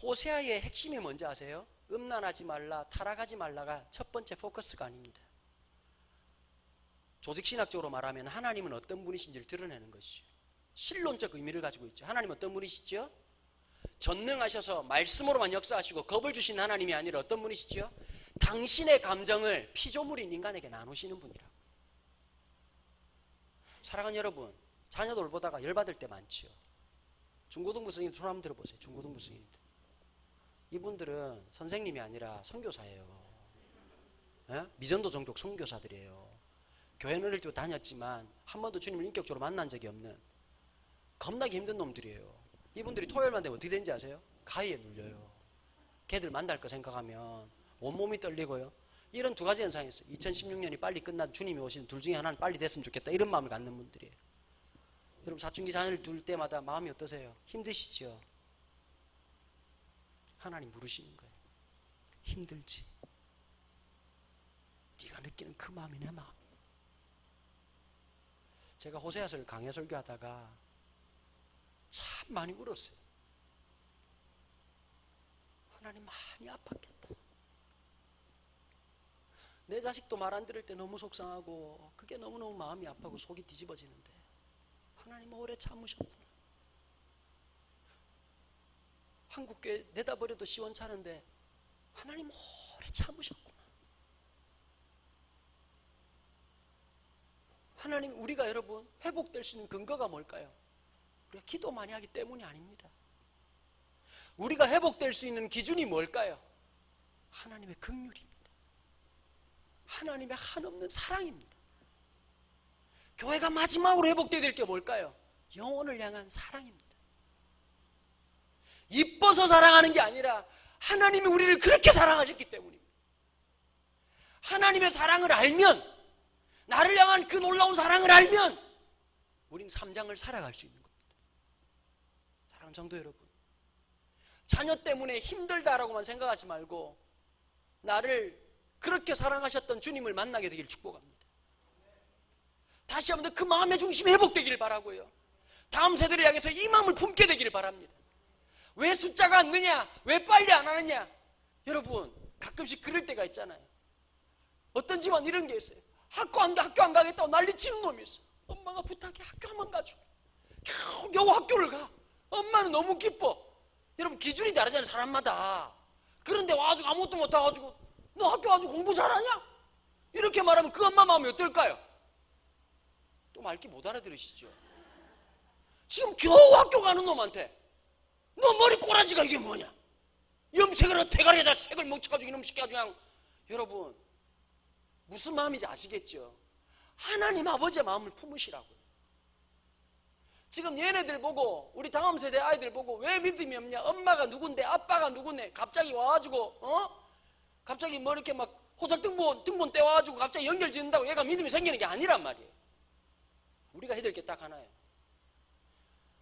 호세아의 핵심이 뭔지 아세요? 음란하지 말라, 타락하지 말라가 첫 번째 포커스가 아닙니다. 조직신학적으로 말하면 하나님은 어떤 분이신지를 드러내는 것이죠. 신론적 의미를 가지고 있죠. 하나님은 어떤 분이시죠? 전능하셔서 말씀으로만 역사하시고 겁을 주신 하나님이 아니라 어떤 분이시죠? 당신의 감정을 피조물인 인간에게 나누시는 분이라고. 사랑하는 여러분, 자녀 돌보다가 열받을 때 많지요. 중고등부 선생님들 손 한번 들어보세요. 중고등부 선생님들. 이분들은 선생님이 아니라 선교사예요. 예? 미전도 종족 선교사들이에요. 교회는 어릴 때 다녔지만 한 번도 주님을 인격적으로 만난 적이 없는 겁나게 힘든 놈들이에요. 이분들이 토요일만 되면 어떻게 되는지 아세요? 가위에 눌려요. 걔들 만날 거 생각하면 온몸이 떨리고요. 이런 두 가지 현상이 있어요. 2016년이 빨리 끝나도 주님이 오시는 둘 중에 하나는 빨리 됐으면 좋겠다, 이런 마음을 갖는 분들이에요. 여러분, 사춘기 자녀를 둘 때마다 마음이 어떠세요? 힘드시죠? 하나님 물으시는 거예요. 힘들지? 네가 느끼는 그 마음이 내 마음. 제가 호세아서를 강해 설교하다가 참 많이 울었어요. 하나님 많이 아팠겠다. 내 자식도 말 안 들을 때 너무 속상하고 그게 너무너무 마음이 아프고 속이 뒤집어지는데 하나님은 오래 참으셨구나. 한국교회 내다버려도 시원찮은데 하나님 오래 참으셨구나. 하나님, 우리가 여러분 회복될 수 있는 근거가 뭘까요? 우리가 기도 많이 하기 때문이 아닙니다. 우리가 회복될 수 있는 기준이 뭘까요? 하나님의 긍휼입니다. 하나님의 한없는 사랑입니다. 교회가 마지막으로 회복되어야 될 게 뭘까요? 영혼을 향한 사랑입니다. 이뻐서 사랑하는 게 아니라 하나님이 우리를 그렇게 사랑하셨기 때문입니다. 하나님의 사랑을 알면, 나를 향한 그 놀라운 사랑을 알면 우린 3장을 살아갈 수 있는 겁니다. 사랑하는 성도 여러분, 자녀 때문에 힘들다라고만 생각하지 말고 나를 그렇게 사랑하셨던 주님을 만나게 되길 축복합니다. 다시 한번 그 마음의 중심이 회복되기를 바라고요. 다음 세대를 향해서 이 마음을 품게 되기를 바랍니다. 왜 숫자가 안 느냐? 왜 빨리 안 하느냐? 여러분, 가끔씩 그럴 때가 있잖아요. 어떤 집안 이런 게 있어요. 학교 안 가겠다고 난리치는 놈이 있어. 엄마가 부탁해, 학교 한번 가줘. 겨우 학교를 가. 엄마는 너무 기뻐. 여러분, 기준이 다르잖아요, 사람마다. 그런데 와가지고 아무것도 못해가지고 너 학교 가지고 공부 잘하냐? 이렇게 말하면 그 엄마 마음이 어떨까요? 또 말귀 못 알아들으시죠? 지금 겨우 학교 가는 놈한테 너 머리 꼬라지가 이게 뭐냐? 염색을 하고 대가리에다 색을 묻혀가지고 이놈 시켜가지고 그냥. 여러분, 무슨 마음인지 아시겠죠? 하나님 아버지의 마음을 품으시라고요. 지금 얘네들 보고, 우리 다음 세대 아이들 보고 왜 믿음이 없냐? 엄마가 누군데 아빠가 누구네? 갑자기 와가지고 갑자기 뭐 이렇게 막 호적등본 떼와가지고 갑자기 연결 짓는다고 얘가 믿음이 생기는 게 아니란 말이에요. 우리가 해야 될 게 딱 하나예요.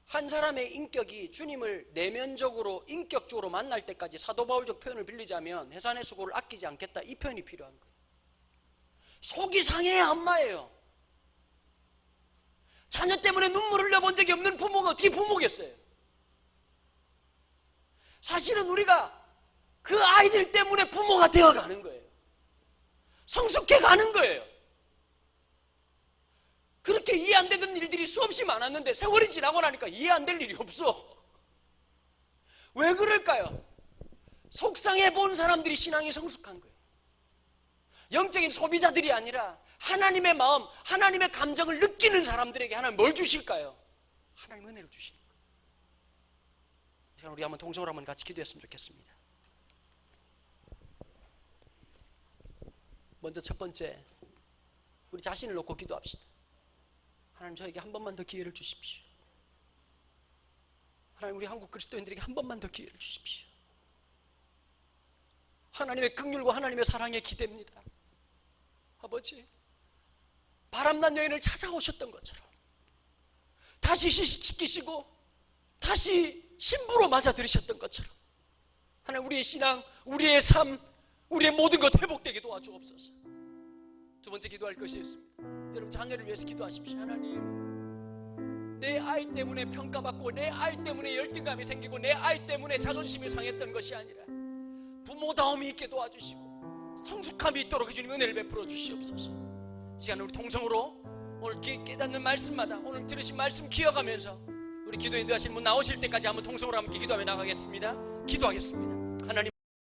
한 사람의 인격이 주님을 내면적으로 인격적으로 만날 때까지 사도 바울적 표현을 빌리자면 해산의 수고를 아끼지 않겠다, 이 표현이 필요한 거예요. 속이 상해야 엄마예요. 자녀 때문에 눈물 흘려본 적이 없는 부모가 어떻게 부모겠어요? 사실은 우리가 그 아이들 때문에 부모가 되어가는 거예요. 성숙해가는 거예요. 그렇게 이해 안 되던 일들이 수없이 많았는데 세월이 지나고 나니까 이해 안 될 일이 없어. 왜 그럴까요? 속상해 본 사람들이 신앙이 성숙한 거예요. 영적인 소비자들이 아니라 하나님의 마음, 하나님의 감정을 느끼는 사람들에게 하나님 뭘 주실까요? 하나님 은혜를 주시는 거예요. 이 시간 우리 한번 동성으로 한번 같이 기도했으면 좋겠습니다. 먼저 첫 번째, 우리 자신을 놓고 기도합시다. 하나님, 저에게 한 번만 더 기회를 주십시오. 하나님, 우리 한국 그리스도인들에게 한 번만 더 기회를 주십시오. 하나님의 긍휼과 하나님의 사랑에 기대입니다. 아버지, 바람난 여인을 찾아오셨던 것처럼 다시 시키시고 다시 신부로 맞아들이셨던 것처럼 하나님, 우리의 신앙, 우리의 삶, 우리의 모든 것 회복되게 도와주옵소서. 두 번째 기도할 것이 있습니다. 여러분, 자녀를 위해서 기도하십시오. 하나님, 내 아이 때문에 평가받고 내 아이 때문에 열등감이 생기고 내 아이 때문에 자존심이 상했던 것이 아니라 부모다움이 있게 도와주시고 성숙함이 있도록 그 주님 은혜를 베풀어 주시옵소서. 시간 우리 통성으로 오늘 깨닫는 말씀마다 오늘 들으신 말씀 기억하면서 우리 기도에 들어가신 분 나오실 때까지 한번 통성으로 함께 기도하며 나가겠습니다. 기도하겠습니다.